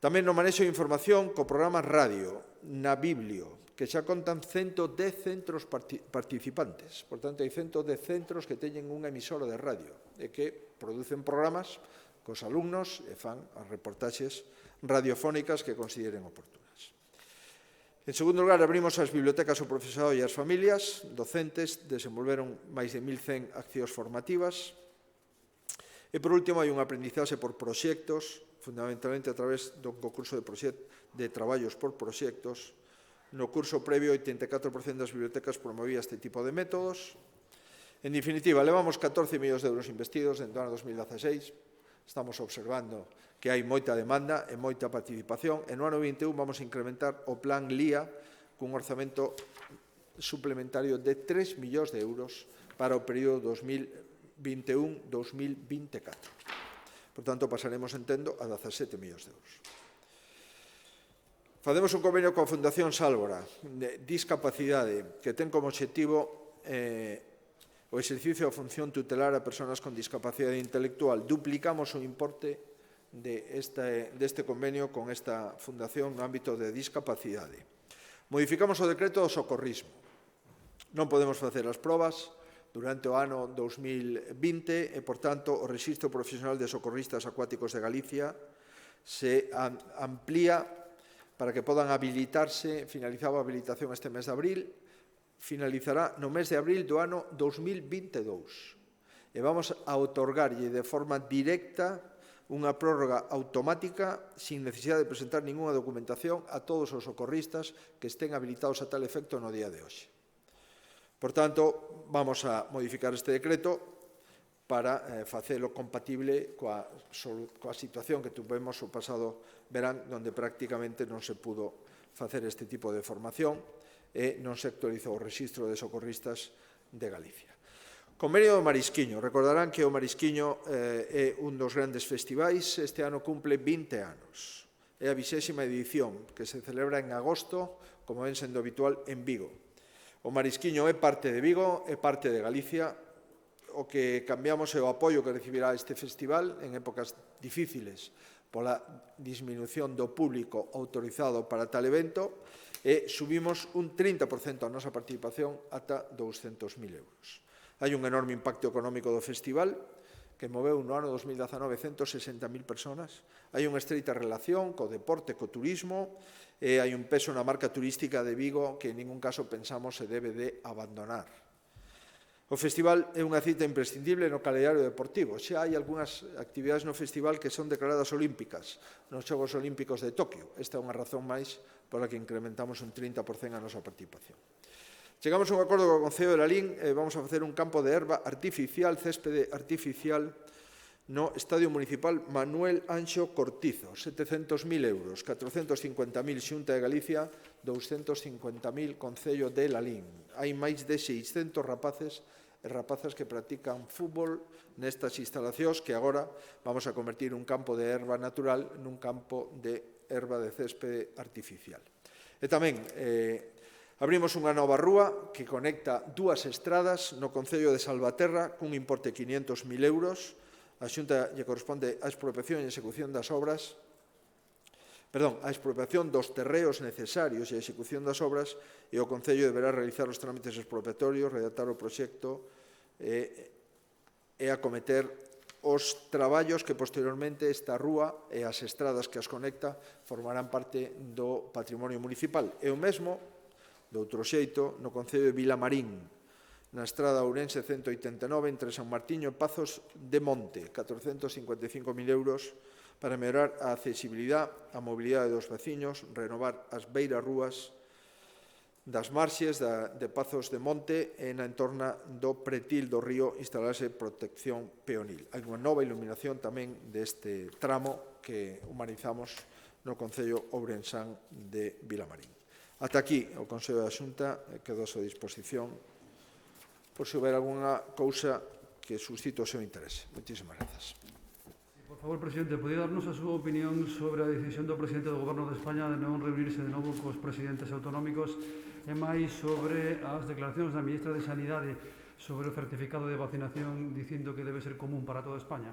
Tamén no manexo de información co programa Radio, na Biblio, que xa contan 110 centros participantes. Por tanto, hai 110 centros que teñen unha emisora de radio e que producen programas cos alumnos e fan as reportaxes radiofónicas que consideren oportunas. En segundo lugar, abrimos as bibliotecas ao profesorado e as familias. Docentes desenvolveron máis de 1.100 accións formativas. E, por último, hai un aprendizaxe por proxectos, fundamentalmente a través do concurso de traballos por proxectos. No curso previo, 84% das bibliotecas promovía este tipo de métodos. En definitiva, levamos 14 millóns de euros investidos dentro do ano 2016. Estamos observando que hai moita demanda e moita participación. E no ano 21 vamos a incrementar o plan LIA cun orzamento suplementario de 3 millóns de euros para o período 2021-2024. Por tanto, pasaremos, entendo, a 17 millóns de euros. Facemos un convenio coa Fundación Sálvora de Discapacidade que ten como obxectivo o exercicio da función tutelar a persoas con discapacidade intelectual. Duplicamos o importe deste convenio con esta fundación no ámbito de discapacidade. Modificamos o decreto do socorrismo. Non podemos facer as probas durante o ano 2020 e, por tanto, o Rexistro Profesional de Socorristas Acuáticos de Galicia se amplía para que podan habilitarse. Finalizaba a habilitación este mes de abril, finalizará no mes de abril do ano 2022. E vamos a outorgarlle de forma directa unha prórroga automática sin necesidade de presentar ninguna documentación a todos os socorristas que estén habilitados a tal efecto no día de hoxe. Por tanto, vamos a modificar este decreto para facelo compatible coa situación que tuvemos o pasado verán, onde prácticamente non se pudo facer este tipo de formación e non se actualizou o Rexistro de Socorristas de Galicia. Convenio do Marisquiño. Recordarán que o Marisquiño é un dos grandes festivais. Este ano cumple 20 anos. É a 20ª edición que se celebra en agosto, como ven sendo habitual, en Vigo. O Marisquiño é parte de Vigo, é parte de Galicia. O que cambiamos é o apoio que recibirá este festival en épocas difíciles pola disminución do público autorizado para tal evento e subimos un 30% a nosa participación ata 200.000 euros. Hai un enorme impacto económico do festival que moveu no ano 2019 160.000 personas. Hai unha estreita relación co deporte, co turismo e hai un peso na marca turística de Vigo que en ningún caso pensamos se debe de abandonar. O festival é unha cita imprescindible no calendario deportivo. Xa hai algunhas actividades no festival que son declaradas olímpicas nos Xogos Olímpicos de Tokio. Esta é unha razón máis pola que incrementamos un 30% a nosa participación. Chegamos a un acordo co Concello de Lalín e vamos a facer un campo de herba artificial, céspede artificial, no Estadio Municipal Manuel Anxo Cortizo. 700.000 euros, 450.000 Xunta de Galicia, 250.000 Concello de Lalín. Hai máis de 600 rapaces e rapazas que practican fútbol nestas instalacións que agora vamos a convertir un campo de herba natural nun campo de herba de céspede artificial. E tamén abrimos unha nova rúa que conecta dúas estradas no Concello de Salvaterra cun importe de 500.000 euros. A Xunta lle corresponde a expropiación e execución das obras, a expropiación dos terreos necesarios e a execución das obras e o Concello deberá realizar os trámites expropiatorios, redactar o proxecto e acometer os traballos que posteriormente esta rúa e as estradas que as conecta formarán parte do patrimonio municipal. E o mesmo, de outro xeito, no Concello de Vilamarín. na estrada Ourense 189 entre San Martiño e Pazos de Monte, 455.000 euros para mellorar a accesibilidade, a mobilidade dos veciños, renovar as beirarrúas das marxes de Pazos de Monte e na entorna do pretil do río instalarse protección peonil. Hai unha nova iluminación tamén deste tramo que humanizamos no Concello ourensán de Vilamarín. Ata aquí o Consello da Xunta quedou a súa disposición por se houber algunha cousa que suscite o seu interese. Moitísimas grazas. Por favor, presidente, podría darnos a súa opinión sobre a decisión do presidente do Goberno de España de non reunirse de novo cos presidentes autonómicos e máis sobre as declaracións da ministra de Sanidade sobre o certificado de vacinación dicindo que debe ser común para toda España?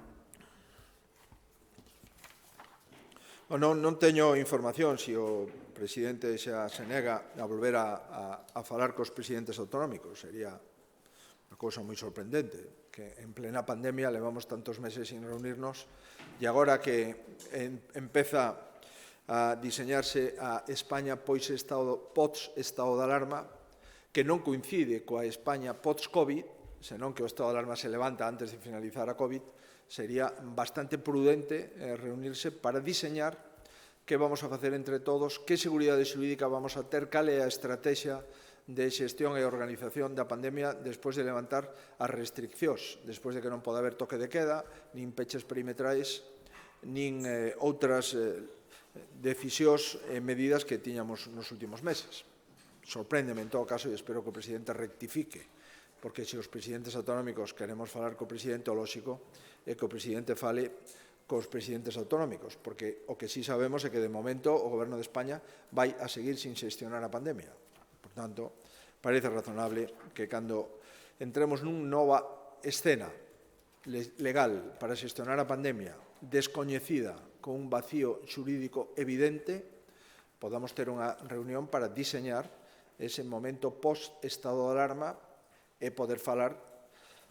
Non teño información se o presidente xa se nega a volver a falar cos presidentes autonómicos. Sería unha cousa moi sorprendente que en plena pandemia levamos tantos meses sin reunirnos e agora que empeza a diseñarse a España post-estado de alarma, que non coincide coa España post-Covid, senón que o estado de alarma se levanta antes de finalizar a Covid, sería bastante prudente reunirse para diseñar que vamos a facer entre todos, que seguridade xurídica vamos a ter, cal é a estrategia de xestión e organización da pandemia despois de levantar as restriccións, despois de que non pode haber toque de queda, nin peches perimetrais, nin outras decisións e medidas que tiñamos nos últimos meses. Sorpréndeme en todo caso e espero que o presidente rectifique, porque se os presidentes autonómicos queremos falar co presidente, o lóxico é que o presidente fale cos presidentes autonómicos, porque o que sí sabemos é que de momento o Goberno de España vai a seguir sin xestionar a pandemia. Por tanto, parece razonable que cando entremos nun nova escena legal para xestionar a pandemia descoñecida, con un vacío xurídico evidente, podamos ter unha reunión para diseñar ese momento post-estado de alarma e poder falar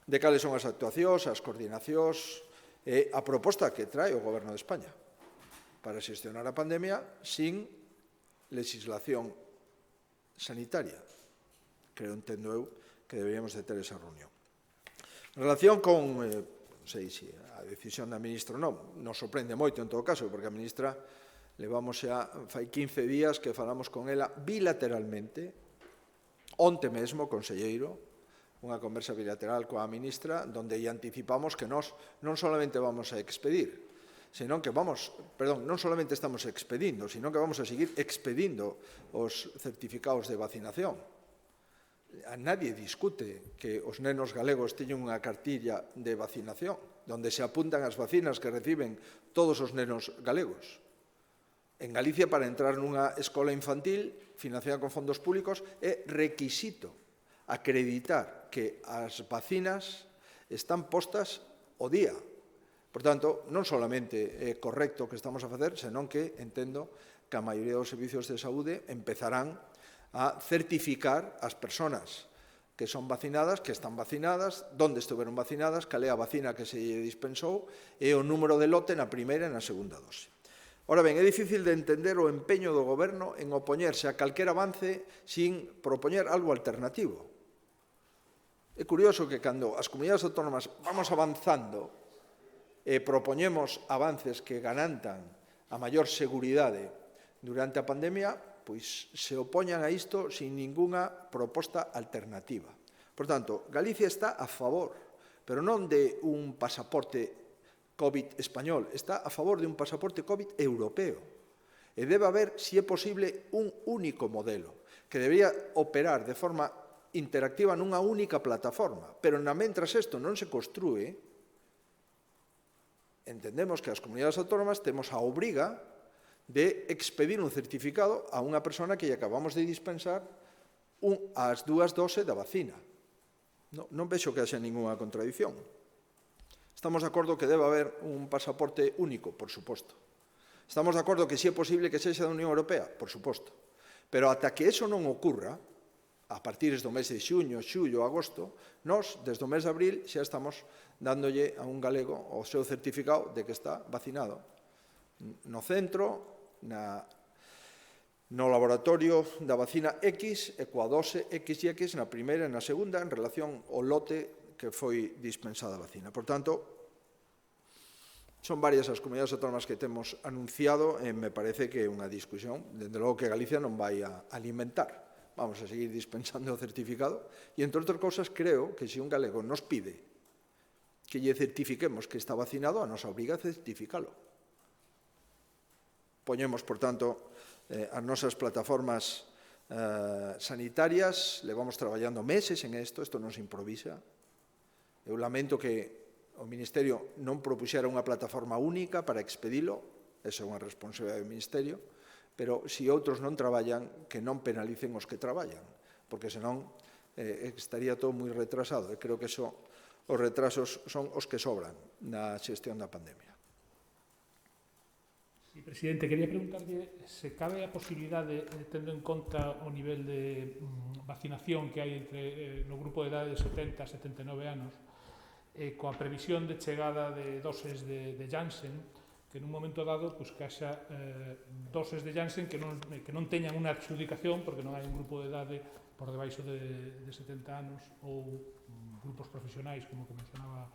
de cales son as actuacións, as coordinacións e a proposta que trae o Goberno de España para xestionar a pandemia sin legislación sanitaria. Creo, entendo eu, que deberíamos de ter esa reunión. En relación con, non sei se a decisión da ministra non sorprende moito en todo caso, porque a ministra levamos xa fai 15 días que falamos con ela bilateralmente, onte mesmo, conselleiro, unha conversa bilateral coa ministra, onde lle anticipamos que nós non solamente vamos a expedir, senón que non solamente estamos expedindo, senón que vamos a seguir expedindo os certificados de vacinación. A nadie discute que os nenos galegos teñen unha cartilla de vacinación, onde se apuntan as vacinas que reciben todos os nenos galegos. En Galicia, para entrar nunha escola infantil financiada con fondos públicos, é requisito acreditar que as vacinas están postas ao día. Por tanto, non solamente é correcto o que estamos a facer, senón que entendo que a maioría dos servicios de saúde empezarán a certificar as persoas que son vacinadas, que están vacinadas, onde estiveron vacinadas, cal é a vacina que se lle dispensou e o número de lote na primeira e na segunda dose. Ora ben, é difícil de entender o empeño do Goberno en opoñerse a calquer avance sin propoñer algo alternativo. É curioso que cando as comunidades autónomas vamos avanzando e propoñemos avances que garantan a maior seguridade durante a pandemia, pois se opoñan a isto sin ningunha proposta alternativa. Por tanto, Galicia está a favor, pero non de un pasaporte COVID español, está a favor de un pasaporte COVID europeo. E debe haber, se é posible, un único modelo, que debería operar de forma interactiva nunha única plataforma, pero mentras isto non se construe, entendemos que as comunidades autónomas temos a obriga de expedir un certificado a unha persona que lle acabamos de dispensar as 2 doses da vacina. Non vexo que haxa ninguna contradición. Estamos de acordo que debe haber un pasaporte único, por suposto. Estamos de acordo que si é posible que sexa da Unión Europea, por suposto. Pero ata que eso non ocurra, a partir do mes de xuño, xullo, agosto, nós, desde o mes de abril, xa estamos dándolle a un galego o seu certificado de que está vacinado no centro, no laboratorio da vacina X e coa dose XX na primeira e na segunda en relación ao lote que foi dispensada a vacina. Por tanto, son varias as comunidades autónomas que temos anunciado e me parece que é unha discusión, dende logo que Galicia non vai a alimentar. Vamos a seguir dispensando o certificado e, entre outras cousas, creo que se un galego nos pide que lle certifiquemos que está vacinado, a nosa obriga é certificalo. Poñemos, por tanto, as nosas plataformas sanitarias, levamos traballando meses en isto non se improvisa. Eu lamento que o Ministerio non propuxera unha plataforma única para expedilo, esa é unha responsabilidade do Ministerio, pero se outros non traballan, que non penalicen os que traballan, porque senón estaría todo moi retrasado. E creo que os retrasos son os que sobran na xestión da pandemia. Sí, presidente, quería preguntarlle se cabe a posibilidade, tendo en conta o nivel de vacinación que hai no grupo de edade de 70 a 79 anos, coa previsión de chegada de doses de Janssen, que nun momento dado que haxa doses de Janssen que non teñan unha adxudicación, porque non hai un grupo de edade por debaixo de 70 anos ou grupos profesionais, como que mencionaba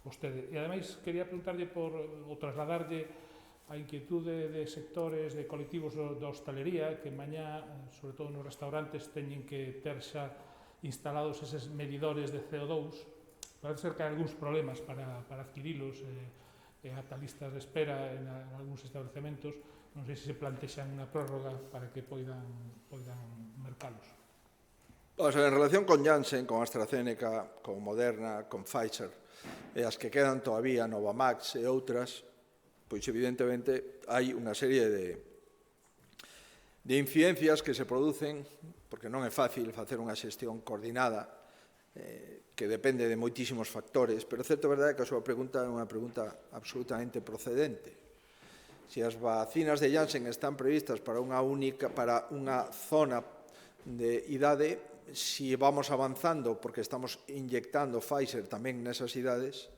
vostede. E, ademais, quería preguntarlle ou trasladarlle a inquietude de sectores, de colectivos da hostalería, que mañá, sobre todo nos restaurantes, teñen que ter xa instalados eses medidores de CO2. Parece ser que hai algúns problemas para adquirilos e ata listas de espera en algúns establecementos. Non sei se plantexan unha prórroga para que poidan mercalos. En relación con Janssen, con AstraZeneca, con Moderna, con Pfizer, e as que quedan todavía, Novavax e outras, pois evidentemente hai unha serie de incidencias que se producen, porque non é fácil facer unha xestión coordinada, que depende de moitísimos factores, pero certo é verdade que a súa pregunta é unha pregunta absolutamente procedente. Se as vacinas de Janssen están previstas para unha zona de idade, se vamos avanzando porque estamos inyectando Pfizer tamén nesas idades,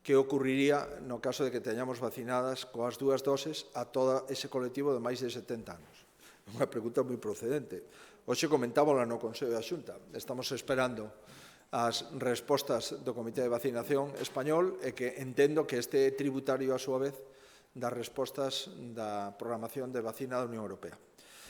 que ocurriría no caso de que teñamos vacinadas coas dúas doses a todo ese colectivo de máis de 70 anos? É unha pregunta moi procedente. Hoxe comentábala no Consello da Xunta. Estamos esperando as respostas do Comité de Vacinación español e que entendo que este tributario, a súa vez, das respostas da programación de vacina da Unión Europea.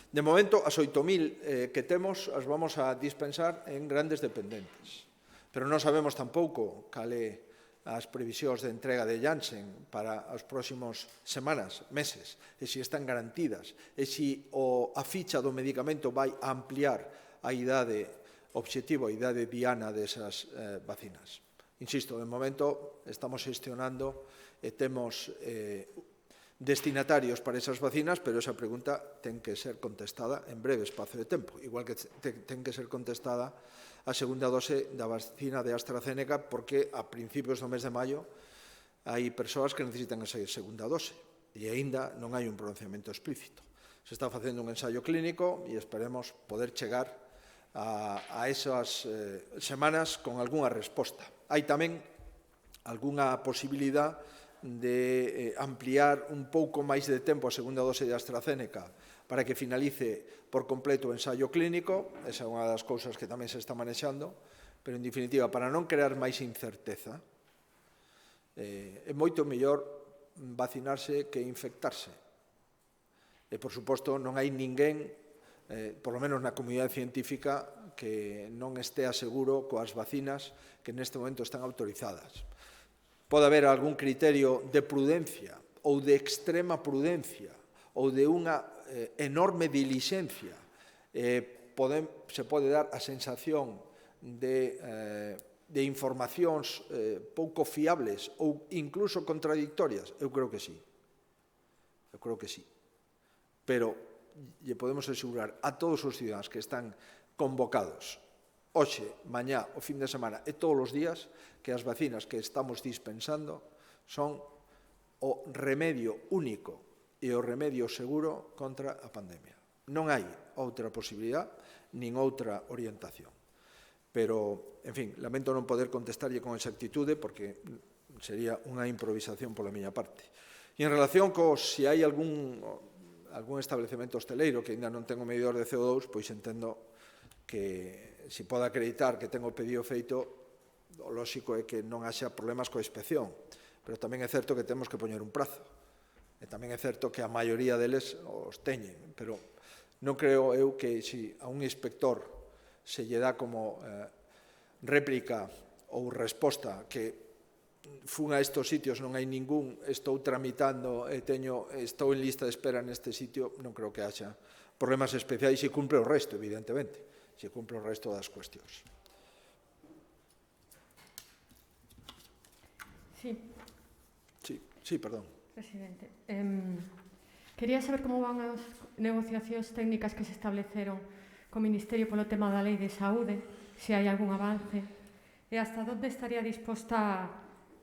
De momento, as 8.000 que temos as vamos a dispensar en grandes dependentes, pero non sabemos tampouco cal é as previsións de entrega de Janssen para as próximos semanas, meses, e se están garantidas, e se a ficha do medicamento vai a ampliar a idade obxectivo, a idade diana desas vacinas. Insisto, de momento estamos gestionando e temos destinatarios para esas vacinas, pero esa pregunta ten que ser contestada en breve espazo de tempo, igual que ten que ser contestada a segunda dose da vacina de AstraZeneca, porque a principios do mes de maio hai persoas que necesitan esa segunda dose e aínda non hai un pronunciamento explícito. Se está facendo un ensaio clínico e esperemos poder chegar a esas semanas con algunha resposta. Hai tamén algunha posibilidad de ampliar un pouco máis de tempo a segunda dose de AstraZeneca para que finalice por completo o ensaio clínico. Esa é unha das cousas que tamén se está manexando, pero, en definitiva, para non crear máis incerteza, é moito mellor vacinarse que infectarse. E, por suposto, non hai ninguén, por lo menos na comunidade científica, que non estea seguro coas vacinas que neste momento están autorizadas. Pode haber algún criterio de prudencia ou de extrema prudencia ou de unha enorme dilixencia. Se pode dar a sensación de informacións pouco fiables ou incluso contradictorias. Eu creo que sí. Eu creo que sí. Pero lle podemos asegurar a todos os cidadáns que están convocados hoxe, mañá, o fin de semana e todos os días, que as vacinas que estamos dispensando son o remedio único e o remedio seguro contra a pandemia. Non hai outra posibilidad, nin outra orientación. Pero, en fin, lamento non poder contestarlle con exactitude porque sería unha improvisación pola miña parte. E en relación se hai algún establecemento hosteleiro que ainda non ten o medidor de CO2, pois entendo que se pode acreditar que ten o pedido feito, o lóxico é que non haxa problemas coa inspección, pero tamén é certo que temos que poñer un prazo, e tamén é certo que a maioría deles os teñen, pero non creo eu que se a un inspector se lle dá como réplica ou resposta que fun a estos sitios, non hai ningún, estou tramitando e estou en lista de espera neste sitio, non creo que haxa problemas especiais se cumpre o resto, evidentemente, se cumpre o resto das cuestións. Sí, perdón. Presidente, quería saber como van as negociacións técnicas que se estableceron co Ministerio polo tema da Lei de Saúde, se hai algún avance, e hasta onde estaría disposta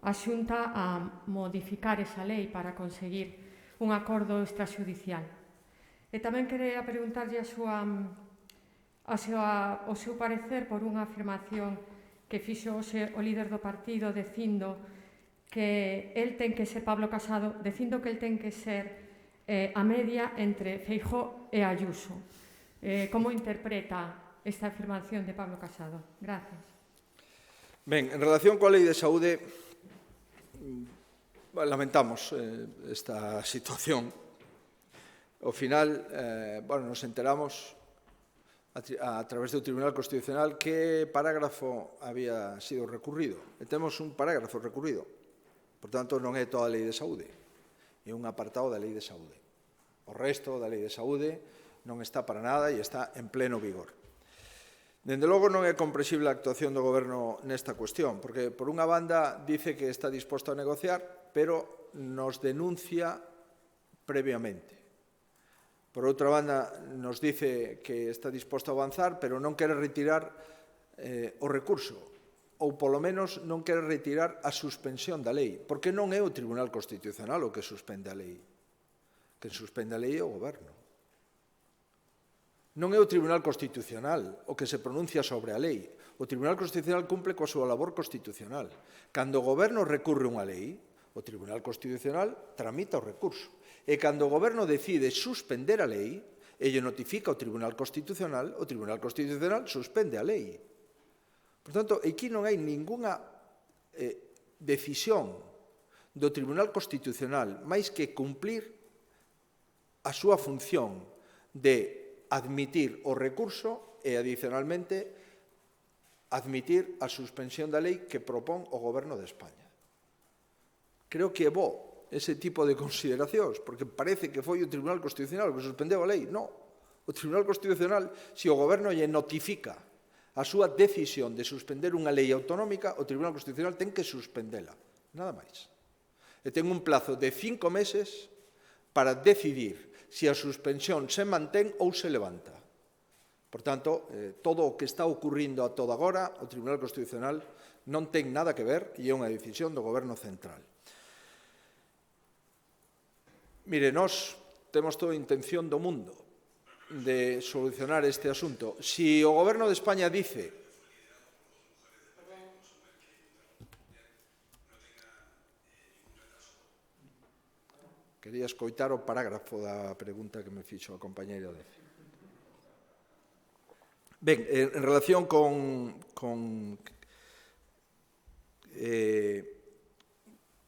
a Xunta a modificar esa lei para conseguir un acordo extrajudicial. E tamén quería preguntarlle o seu parecer por unha afirmación que fixo o líder do partido dicindo que el ten que ser Pablo Casado, dicindo que el ten que ser a media entre Feijóo e Ayuso. Como interpreta esta afirmación de Pablo Casado? Gracias. Ben, en relación coa Lei de Saúde, lamentamos esta situación. Ao final, nos enteramos a través do Tribunal Constitucional que parágrafo había sido recurrido. E temos un parágrafo recurrido. Por tanto, non é toda a Lei de Saúde. É un apartado da Lei de Saúde. O resto da Lei de Saúde non está para nada e está en pleno vigor. Dende logo, non é comprensible a actuación do Goberno nesta cuestión, porque, por unha banda, dice que está disposto a negociar, pero nos denuncia previamente. Por outra banda, nos dice que está disposto a avanzar, pero non quere retirar o recurso, ou polo menos non quere retirar a suspensión da lei, porque non é o Tribunal Constitucional o que suspende a lei. Quen suspende a lei é o Goberno. Non é o Tribunal Constitucional o que se pronuncia sobre a lei. O Tribunal Constitucional cumple coa súa labor constitucional. Cando o Goberno recurre unha lei, o Tribunal Constitucional tramita o recurso. E cando o Goberno decide suspender a lei e lle notifica ao Tribunal Constitucional, o Tribunal Constitucional suspende a lei. Por tanto, aquí non hai ningunha decisión do Tribunal Constitucional máis que cumplir a súa función de admitir o recurso e, adicionalmente, admitir a suspensión da lei que propón o Goberno de España. Creo que é bo ese tipo de consideracións, porque parece que foi o Tribunal Constitucional o que suspendeu a lei. Non. O Tribunal Constitucional, se o Goberno lle notifica a súa decisión de suspender unha lei autonómica, o Tribunal Constitucional ten que suspendela, nada máis. E ten un plazo de 5 meses para decidir se a suspensión se mantén ou se levanta. Por tanto, todo o que está ocurrindo a toda agora, o Tribunal Constitucional non ten nada que ver e é unha decisión do Goberno Central. Mire, nós temos toda a intención do mundo de solucionar este asunto. Si o Goberno de España dice quería escoitar o parágrafo da pregunta que me fixo a compañeira de ben, en relación con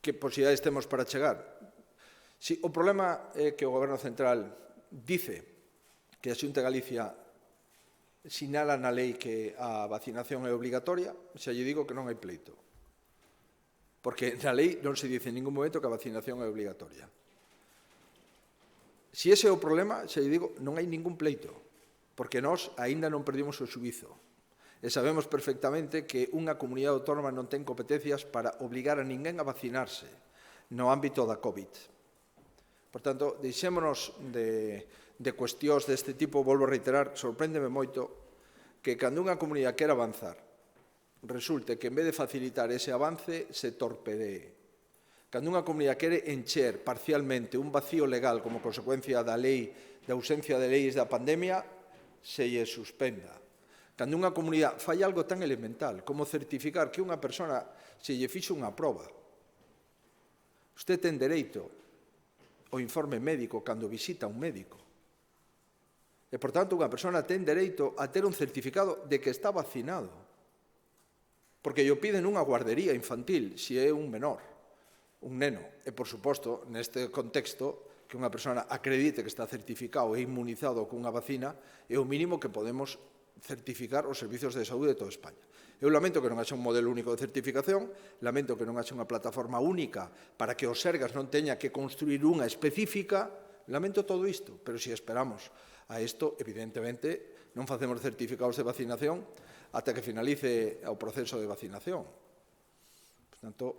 que posibilidades temos para chegar. Si, o problema é que o Goberno Central dice que a Xunta de Galicia sinala na lei que a vacinación é obligatoria, xa lle digo que non hai pleito. Porque na lei non se dice en ningún momento que a vacinación é obligatoria. Se ese é o problema, xa lle digo, non hai ningún pleito, porque nós aínda non perdimos o xuízo. E sabemos perfectamente que unha comunidade autónoma non ten competencias para obligar a ninguén a vacinarse no ámbito da COVID. Por tanto, deixémonos de cuestións deste tipo, volvo a reiterar, sorpréndeme moito que cando unha comunidade quer avanzar, resulte que en vez de facilitar ese avance, se torpedee. Cando unha comunidade quere encher parcialmente un vacío legal como consecuencia da lei, da ausencia de leis da pandemia, se lle suspenda. Cando unha comunidade fai algo tan elemental como certificar que unha persona se lle fixo unha proba, usted ten dereito o informe médico cando visita un médico. E, por tanto, unha persona ten dereito a ter un certificado de que está vacinado, porque lle piden unha guardería infantil se é un menor, un neno. E, por suposto, neste contexto, que unha persona acredite que está certificado e inmunizado cunha vacina é o mínimo que podemos certificar os servizos de saúde de toda España. Eu lamento que non haxa un modelo único de certificación, lamento que non haxa unha plataforma única para que o Sergas non teña que construir unha específica, lamento todo isto, pero se esperamos a isto, evidentemente, non facemos certificados de vacinación ata que finalice o proceso de vacinación. Por tanto,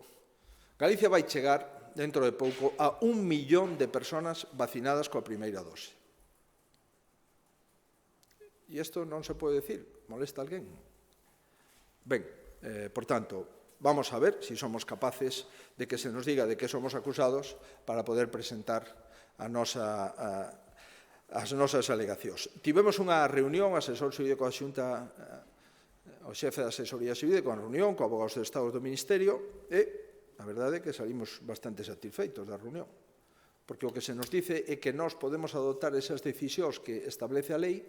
Galicia vai chegar, dentro de pouco, a 1 millón de persoas vacinadas coa primeira dose. E isto non se pode decir, molesta a alguén? Ben, por tanto, vamos a ver se somos capaces de que se nos diga de que somos acusados para poder presentar as nosas alegacións. Tivemos unha reunión, o asesor xurídico da Xunta, o xefe da asesoría xurídica, unha reunión co abogados de Estado do Ministerio, e a verdade é que salimos bastante satisfeitos da reunión, porque o que se nos dice é que nós podemos adoptar esas decisións que establece a lei,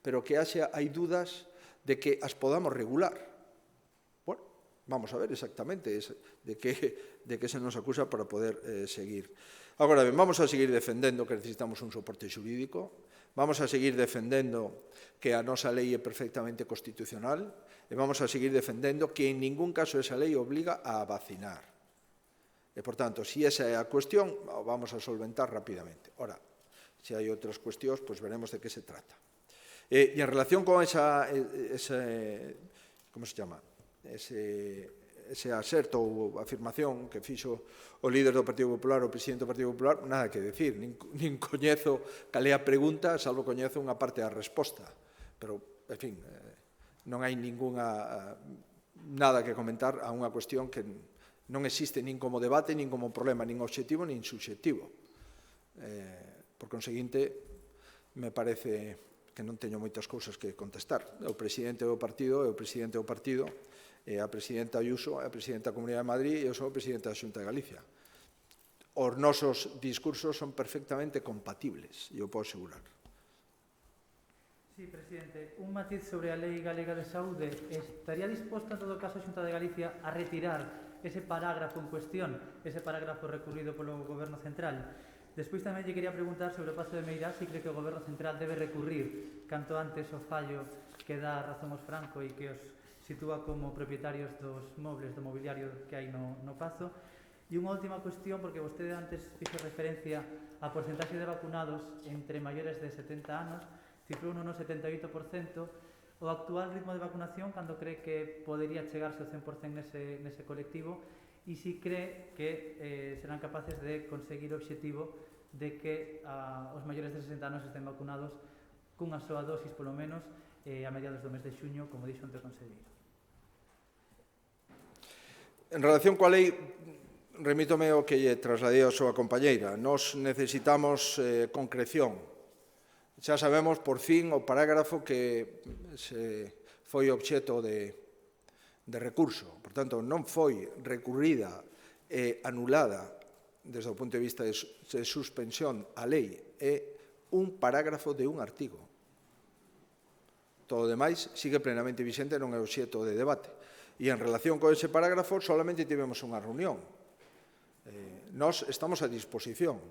pero que hai dudas de que as podamos regular. Bueno, vamos a ver exactamente de que se nos acusa para poder seguir. Agora ben, vamos a seguir defendendo que necesitamos un soporte xurídico, vamos a seguir defendendo que a nosa lei é perfectamente constitucional e vamos a seguir defendendo que en ningún caso esa lei obliga a vacinar. E, por tanto, se esa é a cuestión, vamos a solventar rapidamente. Ora, se hai outras cuestións, pois veremos de que se trata. E en relación con ese aserto ou afirmación que fixo o líder do Partido Popular, o presidente do Partido Popular, nada que decir, nin coñezo cal é a pregunta, salvo coñezo unha parte da resposta. Pero, en fin, non hai nada que comentar a unha cuestión que non existe nin como debate, nin como problema, nin obxectivo, nin subxectivo. Por conseguinte, me parece que non teño moitas cousas que contestar. O presidente do partido é o presidente do partido, e a presidenta Ayuso é a presidenta da Comunidade de Madrid e eu sou o presidente da Xunta de Galicia. Os nosos discursos son perfectamente compatibles, e eu podo asegurar. Sí, presidente, un matiz sobre a Lei Galega de Saúde. Estaría disposta, en todo caso, a Xunta de Galicia a retirar ese parágrafo en cuestión, ese parágrafo recurrido polo Goberno Central? Despois tamén lle quería preguntar sobre o paso de Meirás se cree que o Goberno Central debe recurrir canto antes o fallo que dá razón aos Franco e que os sitúa como propietarios dos mobles, do mobiliario que hai no pazo. E unha última cuestión, porque vostede antes fixo referencia a porcentaxe de vacunados entre maiores de 70 anos, cifrou no 78%, o actual ritmo de vacunación, cando cree que podería chegarse ao 100% nese colectivo, e si cree que serán capaces de conseguir o obxectivo de que os maiores de 60 anos estén vacunados cunha soa dosis, polo menos, a mediados do mes de xuño, como dixo ante o conselleiro. En relación coa lei, remítome o que lle trasladei a súa compañeira. Nos necesitamos concreción. Xa sabemos, por fin, o parágrafo que foi obxeto de recurso. Por tanto, non foi recurrida e anulada desde o punto de vista de suspensión a lei. É un parágrafo de un artigo. Todo o demais sigue plenamente vixente, non é obxeto de debate. E en relación con ese parágrafo, solamente tivemos unha reunión. Nós estamos a disposición.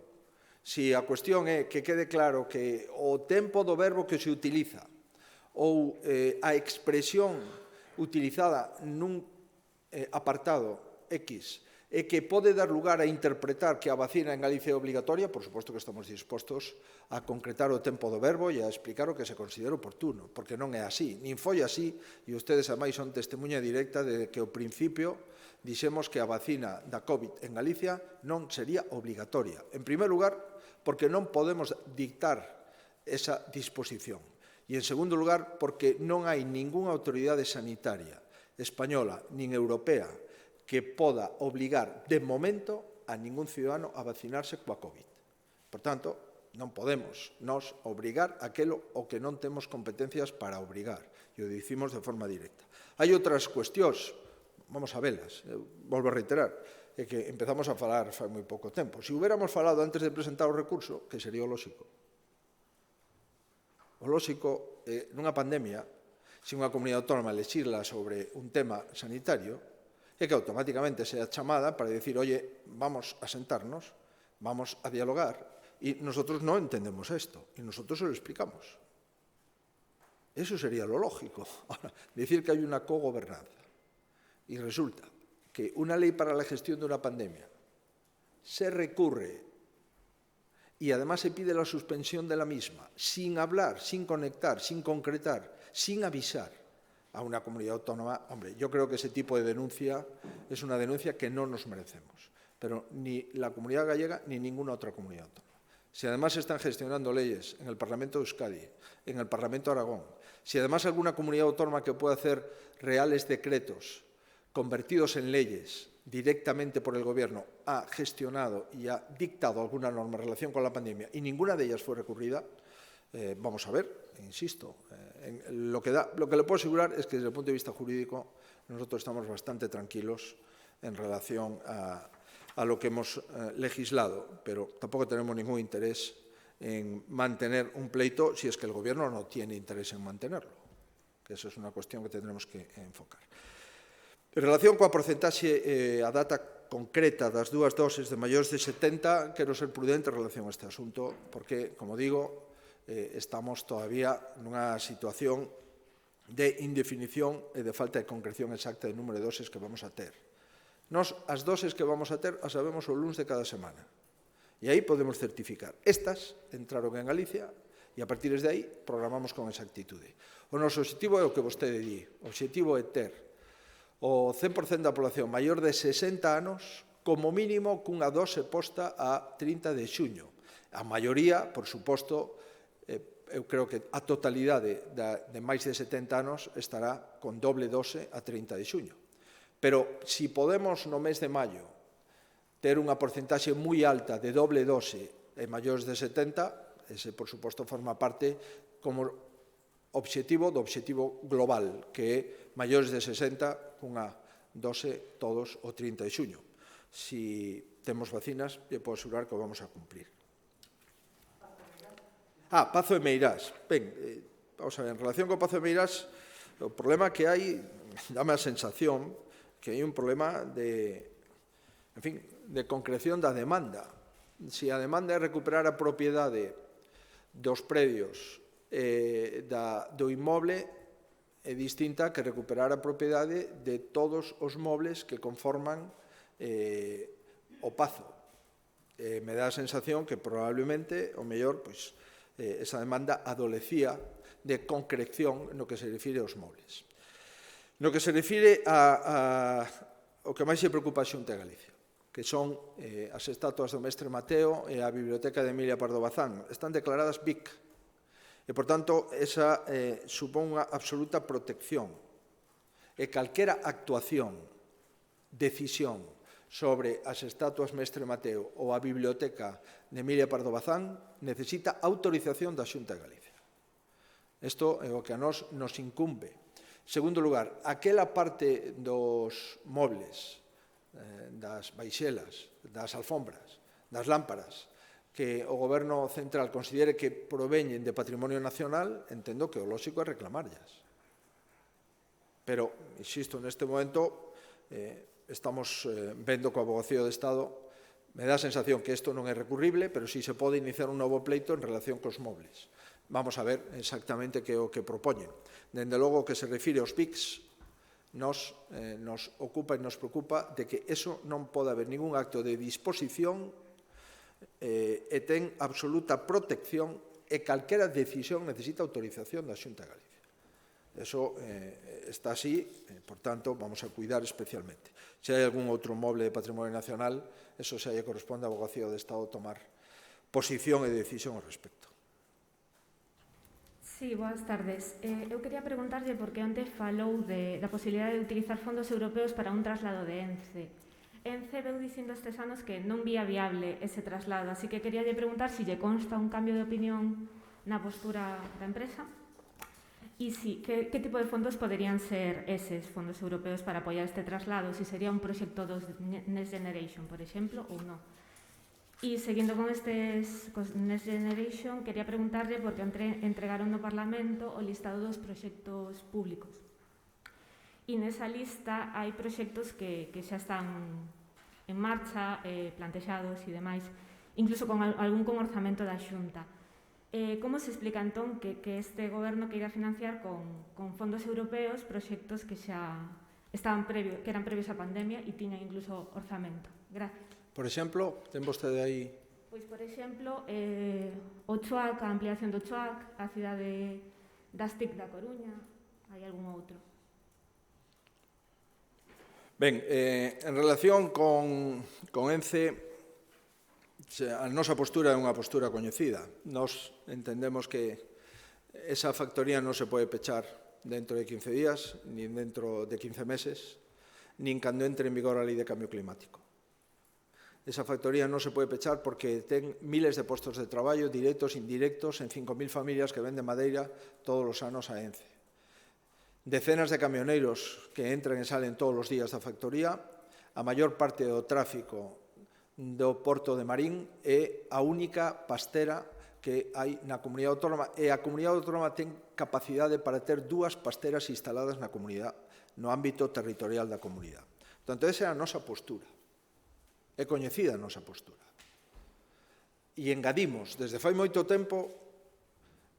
Si a cuestión é que quede claro que o tempo do verbo que se utiliza ou a expresión utilizada nun apartado X e que pode dar lugar a interpretar que a vacina en Galicia é obligatoria, por suposto que estamos dispostos a concretar o tempo do verbo e a explicar o que se considera oportuno, porque non é así, nin foi así, e ustedes ademais son testemunha directa de que ao principio dixemos que a vacina da COVID en Galicia non sería obligatoria. En primer lugar, porque non podemos dictar esa disposición. E, en segundo lugar, porque non hai ningunha autoridade sanitaria española nin europea que poda obligar, de momento, a ningún ciudadano a vacinarse coa COVID. Por tanto, non podemos nos obrigar aquelo o que non temos competencias para obrigar. E o dicimos de forma directa. Hai outras cuestións, vamos a velas, volvo a reiterar. é que empezamos a falar fai moi pouco tempo. Se hubiéramos falado antes de presentar o recurso, que sería o lóxico. O lóxico, nunha pandemia, se unha comunidade autónoma lexisla sobre un tema sanitario, é que automáticamente sea chamada para decir, oye, vamos a sentarnos, vamos a dialogar, y nosotros no entendemos esto, y nosotros se lo explicamos. Eso sería lo lógico. Ahora, decir que hay una cogobernanza, y resulta que una ley para la gestión de una pandemia se recurre y además se pide la suspensión de la misma, sin hablar, sin conectar, sin concretar, sin avisar a una comunidad autónoma, hombre, yo creo que ese tipo de denuncia es una denuncia que no nos merecemos, pero ni la comunidad gallega ni ninguna otra comunidad autónoma. Si además se están gestionando leyes en el Parlamento de Euskadi, en el Parlamento de Aragón, si además alguna comunidad autónoma que pueda hacer reales decretos convertidos en leyes directamente por el Gobierno ha gestionado y ha dictado alguna norma en relación con la pandemia y ninguna de ellas fue recurrida, vamos a ver, insisto, lo que le puedo asegurar es que desde el punto de vista jurídico nosotros estamos bastante tranquilos en relación a lo que hemos legislado, pero tampoco tenemos ningún interés en mantener un pleito si es que el Gobierno no tiene interés en mantenerlo, que esa es una cuestión que tendremos que enfocar. En relación coa porcentaxe a data concreta das dúas doses de maiores de 70, quero ser prudente en relación a este asunto, porque, como digo, estamos todavía nunha situación de indefinición e de falta de concreción exacta do número de doses que vamos a ter. Nos, as doses que vamos a ter, as sabemos o luns de cada semana. E aí podemos certificar. Estas entraron en Galicia e a partir de aí programamos con exactitude. O noso objetivo é o que vostede di. O objetivo é ter o 100% da población maior de 60 anos como mínimo cunha dose posta a 30 de xuño. A maioría, por suposto, eu creo que a totalidade de máis de 70 anos estará con doble dose a 30 de xuño. Pero, se podemos no mes de maio ter unha porcentaxe moi alta de doble dose en maiores de 70, ese, por suposto, forma parte como objetivo do objetivo global, que é maiores de 60 cunha dose todos o 30 de xuño. Si temos vacinas, eu podo asegurar que o vamos a cumplir. Pazo de Meirás. Ben, vamos a ver, en relación con Pazo de Meirás, o problema que hai, dame a sensación que hai un problema de concreción da demanda. Se a demanda é recuperar a propiedade dos predios do inmoble, é distinta que recuperar a propiedade de todos os mobles que conforman o pazo. Me dá a sensación que probablemente, o mellor, esa demanda adolecía de concreción no que se refire aos mobles. No que se refire ao que máis se preocupa a Xunta de Galicia, que son as estatuas do Mestre Mateo e a Biblioteca de Emilia Pardo Bazán. Están declaradas BIC. E, por tanto, esa supón unha absoluta protección. E calquera actuación, decisión sobre as estatuas Mestre Mateo ou a Biblioteca de Emilia Pardo Bazán necesita autorización da Xunta de Galicia. Isto é o que a nós nos incumbe. En segundo lugar, aquela parte dos mobles, das baixelas, das alfombras, das lámparas, que o Goberno central considere que proveñen de patrimonio nacional, entendo que o lóxico é reclamarllas. Pero, insisto, neste momento estamos vendo coa Avogacía do Estado, me dá a sensación que isto non é recurrible, pero si se pode iniciar un novo pleito en relación cos mobles. Vamos a ver exactamente que é o que propoñen. Dende logo, que se refire aos PICs, nos ocupa e nos preocupa de que eso non pode haber ningún acto de disposición e ten absoluta protección e calquera decisión necesita autorización da Xunta de Galicia. Eso está así, por tanto, vamos a cuidar especialmente. Se hai algún outro moble de patrimonio nacional, eso xa lle corresponde á Avogacía do Estado tomar posición e decisión ao respecto. Sí, boas tardes. Eu quería preguntarlle porque onte falou da posibilidade de utilizar fondos europeos para un traslado de ENCE. ENCE veu dicindo estes anos que non vía viable ese traslado, así que quería lle preguntar se lle consta un cambio de opinión na postura da empresa. Y sí, ¿qué tipo de fondos podrían ser esos fondos europeos para apoyar este traslado? Si sería un proyecto Next Generation, por ejemplo, o no. Y siguiendo con Next Generation, quería preguntarle porque entregaron no Parlamento o listado dos proxectos públicos. E nesa lista hai proxectos que xa están en marcha, plantexados e demais, incluso con algún con orzamento da Xunta. Como se explica entón que este goberno queira financiar con fondos europeos proxectos que xa estaban que eran previos á pandemia e tiñan incluso orzamento? Gracias. Por exemplo, ten vostede aí... Pois, por exemplo, o CHOAC, a ampliación do CHOAC, a cidade das TIC da Coruña, hai algún outro? Ben, en relación con ENCE, a nosa postura é unha postura coñecida. Nos entendemos que esa factoría non se pode pechar dentro de 15 días, nin dentro de 15 meses, nin cando entre en vigor a Lei de Cambio Climático. Esa factoría non se pode pechar porque ten miles de postos de traballo, directos, indirectos, en 5.000 familias que venden madeira todos os anos a ENCE. Decenas de camioneiros que entran e salen todos os días da factoría, a maior parte do tráfico do Porto de Marín é a única pastera que hai na comunidade autónoma e a comunidade autónoma ten capacidade para ter 2 pasteras instaladas na comunidade, no ámbito territorial da comunidade. Portanto, esa é a nosa postura. É coñecida a nosa postura. E engadimos, desde fai moito tempo,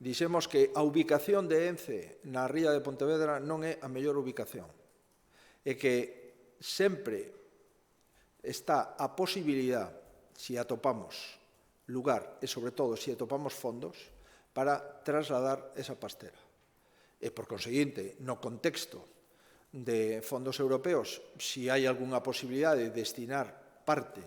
dixemos que a ubicación de ENCE na ría de Pontevedra non é a mellor ubicación. E que sempre está a posibilidad, se atopamos lugar e, sobre todo, se atopamos fondos, para trasladar esa pastera. E, por conseguinte, no contexto de fondos europeos, se hai algunha posibilidade de destinar parte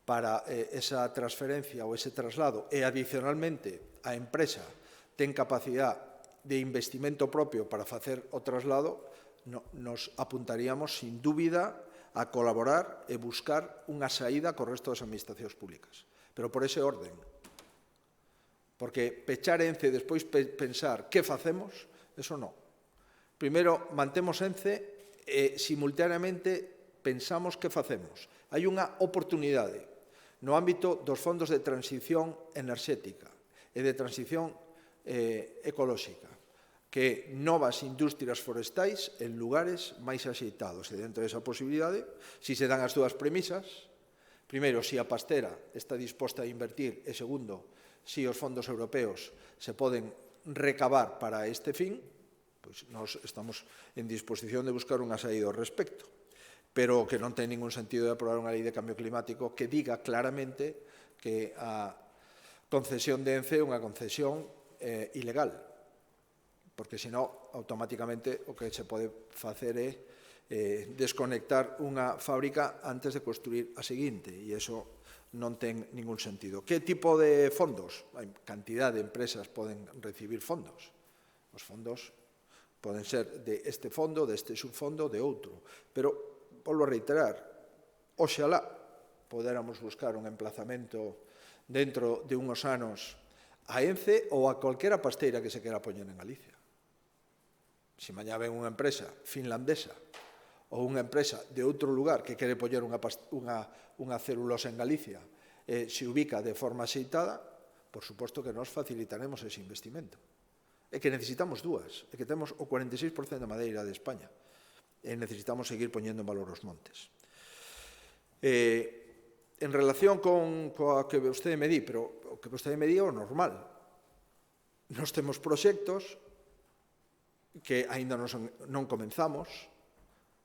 para esa transferencia ou ese traslado e, adicionalmente, a empresa ten capacidade de investimento propio para facer o traslado, nos apuntaríamos, sin dúbida, a colaborar e buscar unha saída co resto das administracións públicas. Pero por ese orden. Porque pechar ENCE e despois pensar que facemos, eso non. Primeiro, mantemos ENCE e, simultaneamente, pensamos que facemos. Hai unha oportunidade no ámbito dos fondos de transición enerxética e de transición ecolóxica, que novas industrias forestais en lugares máis axeitados. E dentro desa posibilidade, se se dan as dúas premisas, primeiro, se a pastera está disposta a invertir, e segundo, se os fondos europeos se poden recabar para este fin, pois nós estamos en disposición de buscar unha saída ao respecto, pero que non ten ningún sentido de aprobar unha lei de cambio climático que diga claramente que a concesión de ENCE é unha concesión ilegal, porque senón automáticamente o que se pode facer é desconectar unha fábrica antes de construir a seguinte, e iso non ten ningún sentido. Que tipo de fondos? Hai cantidad de empresas poden recibir fondos. Os fondos poden ser de este fondo, deste subfondo, de outro, pero volvo a reiterar, oxalá poderamos buscar un emplazamento dentro de unhos anos a ENCE ou a calquera pasteira que se quera poñer en Galicia. Se mañá ven unha empresa finlandesa ou unha empresa de outro lugar que quere poñer unha celulosa en Galicia e se ubica de forma axeitada, por suposto que nós facilitaremos ese investimento. É que necesitamos dúas, é que temos o 46% da madeira de España. E necesitamos seguir poñendo en valor os montes. En relación coa que vostede me di, pero o que vostede me di é o normal. Nós temos proxectos que aínda non comenzamos.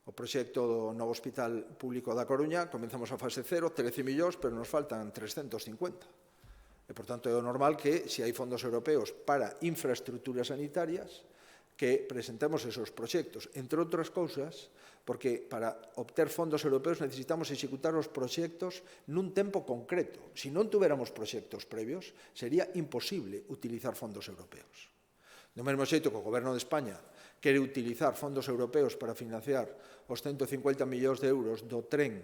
O proxecto do novo Hospital Público da Coruña, comenzamos a fase 0, 13 millóns, pero nos faltan 350. E, por tanto, é o normal que, se hai fondos europeos para infraestructuras sanitarias, que presentemos esos proxectos, entre outras cousas, porque para obter fondos europeos necesitamos executar os proxectos nun tempo concreto. Se non tuveramos proxectos previos, sería imposible utilizar fondos europeos. Do mesmo xeito que o Goberno de España quere utilizar fondos europeos para financiar os 150 millóns de euros do tren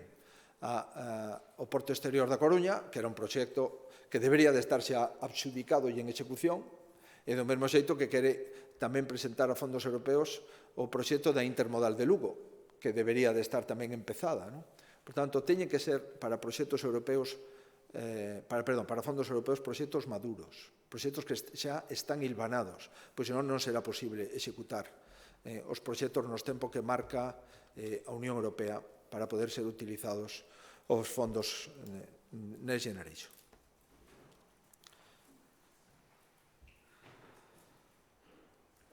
ao Porto Exterior da Coruña, que era un proxecto que debería de estar xa adxudicado e en execución, e do mesmo xeito que quere tamén presentar a fondos europeos o proxecto da Intermodal de Lugo, que debería de estar tamén empezada, non? Por tanto, teñen que ser para proxectos europeos, para fondos europeos, proxectos maduros, proxectos que xa están hilvanados, pois senón non será posible executar os proxectos nos tempos que marca a Unión Europea para poder ser utilizados os fondos Next Generation.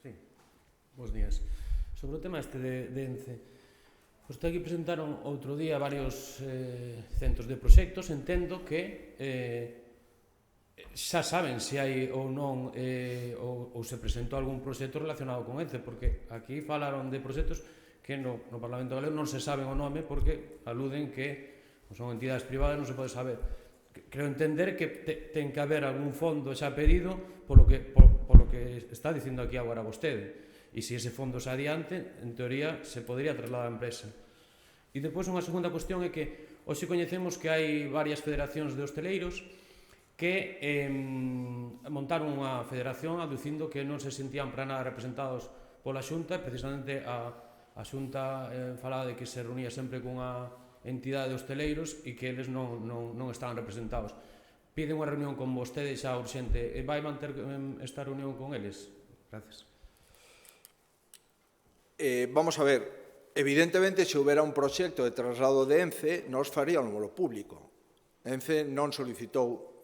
Sí, bons días. Sobre o tema este de ENCE, vostede aquí presentaron outro día varios centros de proxectos. Entendo que xa saben se hai ou non ou se presentou algún proxecto relacionado con ENCE, porque aquí falaron de proxectos que no Parlamento Galego non se saben o nome porque aluden que son entidades privadas, non se pode saber. Creo entender que ten que haber algún fondo xa pedido polo que está dicindo aquí agora vostede. E se ese fondo se adiante, en teoría, se podría trasladar a empresa. E depois unha segunda cuestión é que hoxe coñecemos que hai varias federacións de hosteleiros que montaron unha federación aducindo que non se sentían para nada representados pola Xunta, precisamente a Xunta falaba de que se reunía sempre cunha entidade de hosteleiros e que eles non estaban representados. Piden unha reunión con vostede xa urxente. Vai manter esta reunión con eles? Gracias. Vamos a ver, evidentemente, se houbera un proxecto de traslado de ENCE, nós faríamos público. ENCE non solicitou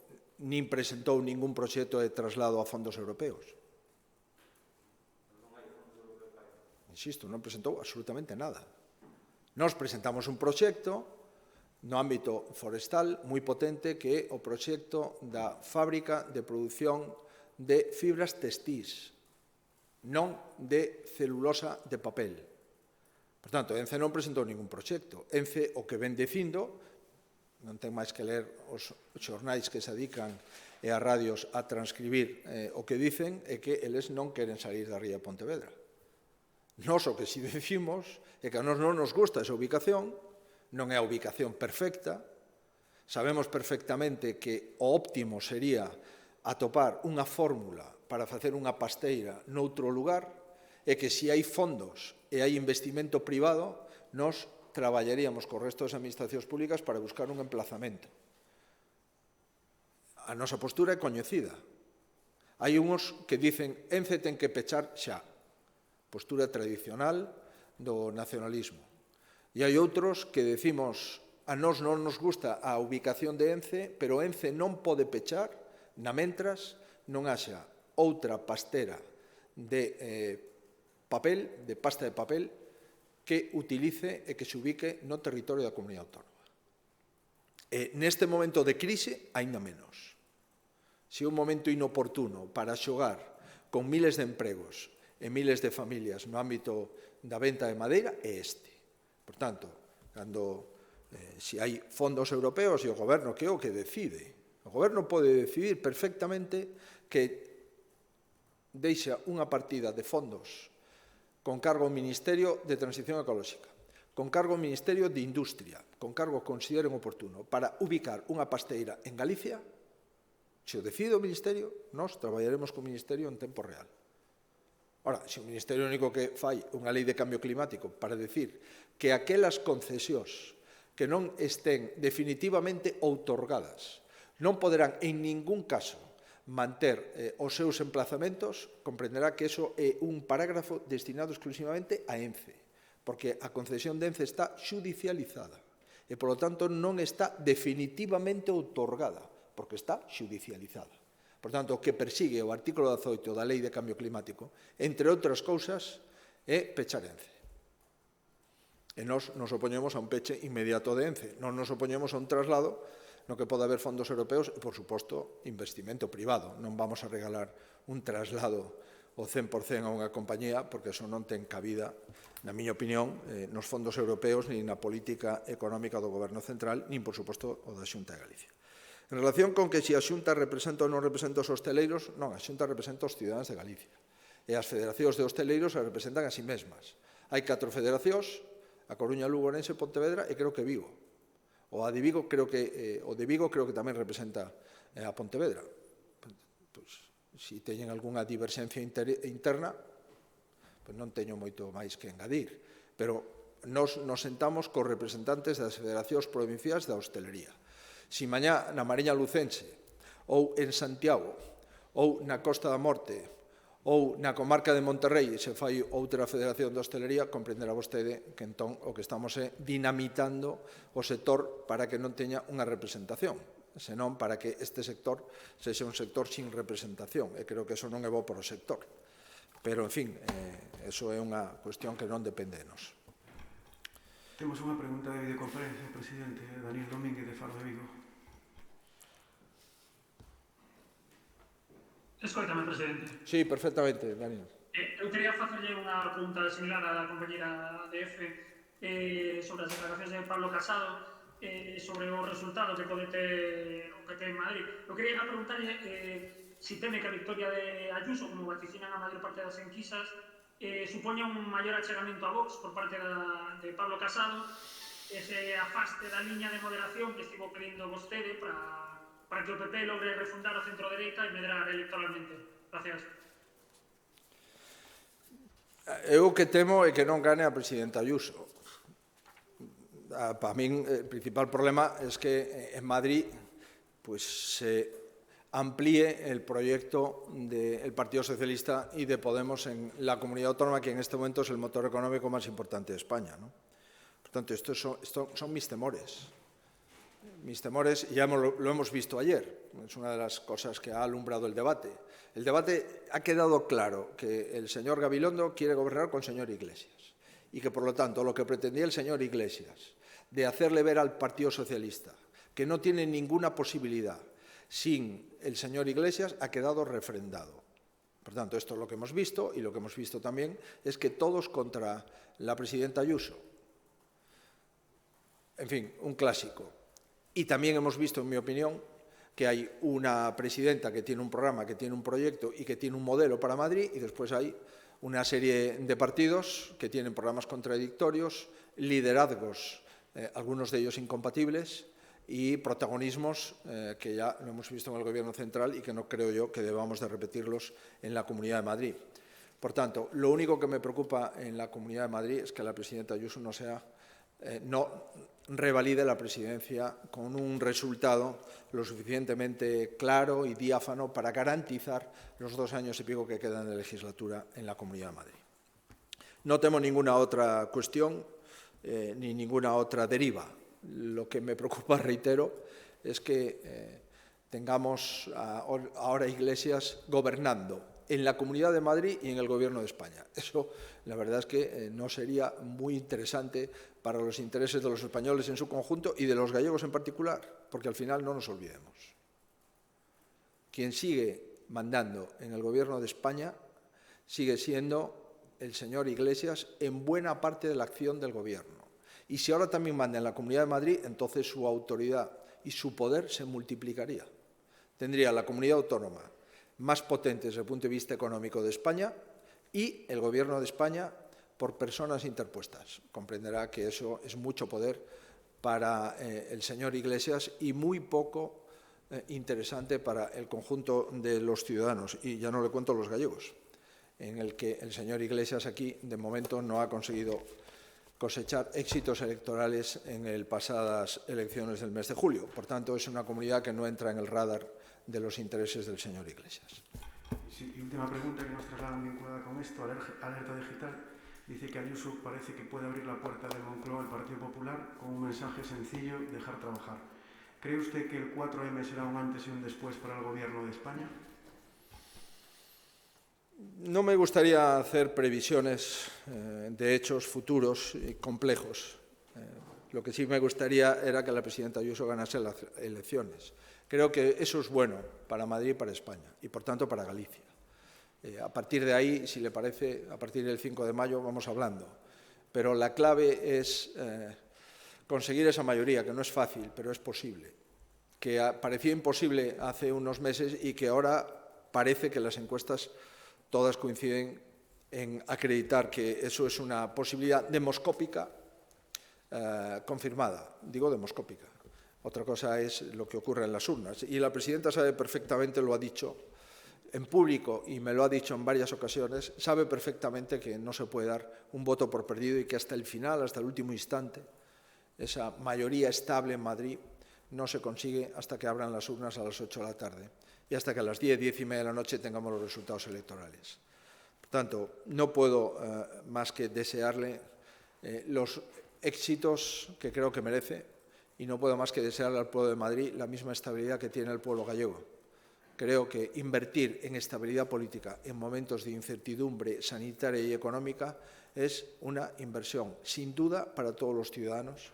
nin presentou ningún proxecto de traslado a fondos europeos. Insisto, non presentou absolutamente nada. Nós presentamos un proxecto no ámbito forestal moi potente que é o proxecto da fábrica de produción de fibras textís, non de celulosa de papel. Por tanto, ENCE non presentou ningún proxecto. ENCE o que ven dicindo, non ten máis que ler os xornais que se dedican e as radios a transcribir o que dicen, é que eles non queren salir da ría de Pontevedra. Nós o que si decimos é que a nós non nos gusta esa ubicación, non é a ubicación perfecta, sabemos perfectamente que o óptimo sería atopar unha fórmula para facer unha pasteira noutro lugar e que se hai fondos e hai investimento privado, nós traballaríamos co resto das administracións públicas para buscar un emplazamento. A nosa postura é coñecida. Hai uns que dicen ENCE ten que pechar xa, postura tradicional do nacionalismo. E hai outros que decimos a nós non nos gusta a ubicación de ENCE, pero ENCE non pode pechar na mentras non haxa outra pastera de papel, de pasta de papel, que utilice e que se ubique no territorio da Comunidade Autónoma. E neste momento de crise, aínda menos. Se é un momento inoportuno para xogar con miles de empregos e miles de familias no ámbito da venta de madeira, é este. Por tanto, se hai fondos europeos e o goberno que é o que decide, o goberno pode decidir perfectamente que deixa unha partida de fondos con cargo ao Ministerio de Transición Ecolóxica, con cargo ao Ministerio de Industria, con cargo que consideren oportuno, para ubicar unha pasteira en Galicia, se o decide o Ministerio, nós traballaremos co Ministerio en tempo real. Ora, se o Ministerio único que fai unha lei de cambio climático para decir que aquelas concesións que non estén definitivamente outorgadas non poderán en ningún caso manter os seus emplazamentos, comprenderá que eso é un parágrafo destinado exclusivamente a ENCE, porque a concesión de ENCE está xudicializada e, polo tanto, non está definitivamente outorgada, porque está xudicializada. Por tanto, o que persigue o artículo 18 da Lei de Cambio Climático, entre outras cousas, é pechar ENCE. E nós nos opoñemos a un peche inmediato de ENCE, non nos opoñemos a un traslado no que pode haber fondos europeos e, por suposto, investimento privado. Non vamos a regalar un traslado ao 100% a unha compañía, porque eso non ten cabida, na miña opinión, nos fondos europeos, nin na política económica do Goberno Central, nin, por suposto, o da Xunta de Galicia. En relación con que se a Xunta representa ou non representa os hosteleiros, non, a Xunta representa os cidadáns de Galicia. E as federacións de hosteleiros se representan a si mesmas. Hai 4 federacións, a Coruña, Lugo, Ourense, Pontevedra e creo que Vigo. O de Vigo creo que tamén representa a Pontevedra. Pues, si teñen algunha diverxencia interna, Pois non teño moito máis que engadir, pero nos sentamos cos representantes das federacións provinciais da hostelería. Si mañá na Mariña Lucense, ou en Santiago, ou na Costa da Morte, ou na comarca de Monterrey se fai outra federación de hostelería, comprenderá vostede que entón o que estamos é dinamitando o sector para que non teña unha representación, senón para que este sector sexa un sector sin representación, e creo que eso non é bo para o sector. Pero, en fin, eso é unha cuestión que non depende de nós. Temos unha pregunta de videoconferencia, presidente Daniel Domínguez, de Faro de Vigo. Escoitame, presidente. Sí, perfectamente, Daniel. Eu quería facerlle unha pregunta similar á da compañera de EFE sobre as declaracións de Pablo Casado sobre o resultado que pode ter o PP en Madrid. Eu quería preguntarlle si teme que a victoria de Ayuso, como vaticinan a maior parte das enquisas, supoña un maior achegamento a Vox por parte de Pablo Casado, ese afaste da liña de moderación que estivo pedindo vostede para que o PP logre refundar o centro-dereita e medrar electoralmente. Gracias. Eu que temo é que non gane a presidenta Ayuso. Para min, o principal problema é que en Madrid se amplíe el proyecto del Partido Socialista y de Podemos en la comunidad autónoma, que en este momento es el motor económico más importante de España, ¿no? Por tanto, estos son mis temores. Mis temores, ya lo hemos visto ayer, es una de las cosas que ha alumbrado el debate. El debate ha quedado claro que el señor Gabilondo quiere gobernar con el señor Iglesias y que, por lo tanto, lo que pretendía el señor Iglesias de hacerle ver al Partido Socialista que no tiene ninguna posibilidad sin el señor Iglesias ha quedado refrendado. Por tanto, esto es lo que hemos visto, y lo que hemos visto también es que todos contra la presidenta Ayuso. En fin, un clásico. Y también hemos visto, en mi opinión, que hay una presidenta que tiene un programa, que tiene un proyecto y que tiene un modelo para Madrid, y después hay una serie de partidos que tienen programas contradictorios, liderazgos, algunos de ellos incompatibles, y protagonismos que ya lo hemos visto en el Gobierno central y que no creo yo que debamos de repetirlos en la Comunidad de Madrid. Por tanto, lo único que me preocupa en la Comunidad de Madrid es que la presidenta Ayuso no revalide la presidencia con un resultado lo suficientemente claro y diáfano para garantizar los 2 años y pico que quedan de legislatura en la Comunidad de Madrid. No temo ninguna otra cuestión ni ninguna otra deriva. Lo que me preocupa, reitero, es que tengamos ahora Iglesias gobernando en la Comunidad de Madrid y en el Gobierno de España. Eso, la verdad es que no sería muy interesante para los intereses de los españoles en su conjunto y de los gallegos en particular, porque al final no nos olvidemos. Quien sigue mandando en el Gobierno de España sigue siendo el señor Iglesias en buena parte de la acción del Gobierno. Y si ahora también manda en la Comunidad de Madrid, entonces su autoridad y su poder se multiplicaría. Tendría la comunidad autónoma más potente desde el punto de vista económico de España y el Gobierno de España por personas interpuestas. Comprenderá que eso es mucho poder para el señor Iglesias y muy poco interesante para el conjunto de los ciudadanos. Y ya no le cuento los gallegos, en el que el señor Iglesias aquí, de momento, no ha conseguido cosechar éxitos electorales en las pasadas elecciones del mes de julio. Por tanto, es una comunidad que no entra en el radar de los intereses del señor Iglesias. Sí, y última pregunta que nos trasladan vinculada con esto. Alerta Digital dice que Ayuso parece que puede abrir la puerta de Moncloa al Partido Popular con un mensaje sencillo: dejar trabajar. ¿Cree usted que el 4M será un antes y un después para el Gobierno de España? No me gustaría hacer previsiones de hechos futuros y complejos. Lo que sí me gustaría era que la presidenta Ayuso ganase las elecciones. Creo que eso es bueno para Madrid y para España, y por tanto para Galicia. A partir de ahí, si le parece, a partir del 5 de mayo vamos hablando. Pero la clave es conseguir esa mayoría, que no es fácil, pero es posible. Que parecía imposible hace unos meses y que ahora parece que las encuestas todas coinciden en acreditar que eso es una posibilidad demoscópica confirmada. Digo demoscópica. Otra cosa es lo que ocurre en las urnas. Y la presidenta sabe perfectamente, lo ha dicho, en público, y me lo ha dicho en varias ocasiones, sabe perfectamente que no se puede dar un voto por perdido y que hasta el final, hasta el último instante, esa mayoría estable en Madrid no se consigue hasta que abran las urnas a las 8 de la tarde y hasta que a las 10, 10:30 de la noche tengamos los resultados electorales. Por tanto, no puedo más que desearle los éxitos que creo que merece, y no puedo más que desearle al pueblo de Madrid la misma estabilidad que tiene el pueblo gallego. Creo que invertir en estabilidad política en momentos de incertidumbre sanitaria y económica es una inversión, sin duda, para todos los ciudadanos,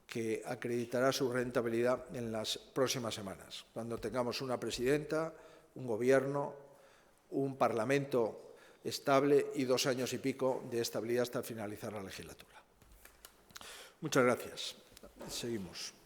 que acreditará su rentabilidad en las próximas semanas, cuando tengamos una presidenta, un gobierno, un parlamento estable y 2 años y pico de estabilidad hasta finalizar la legislatura. Muchas gracias. Seguimos.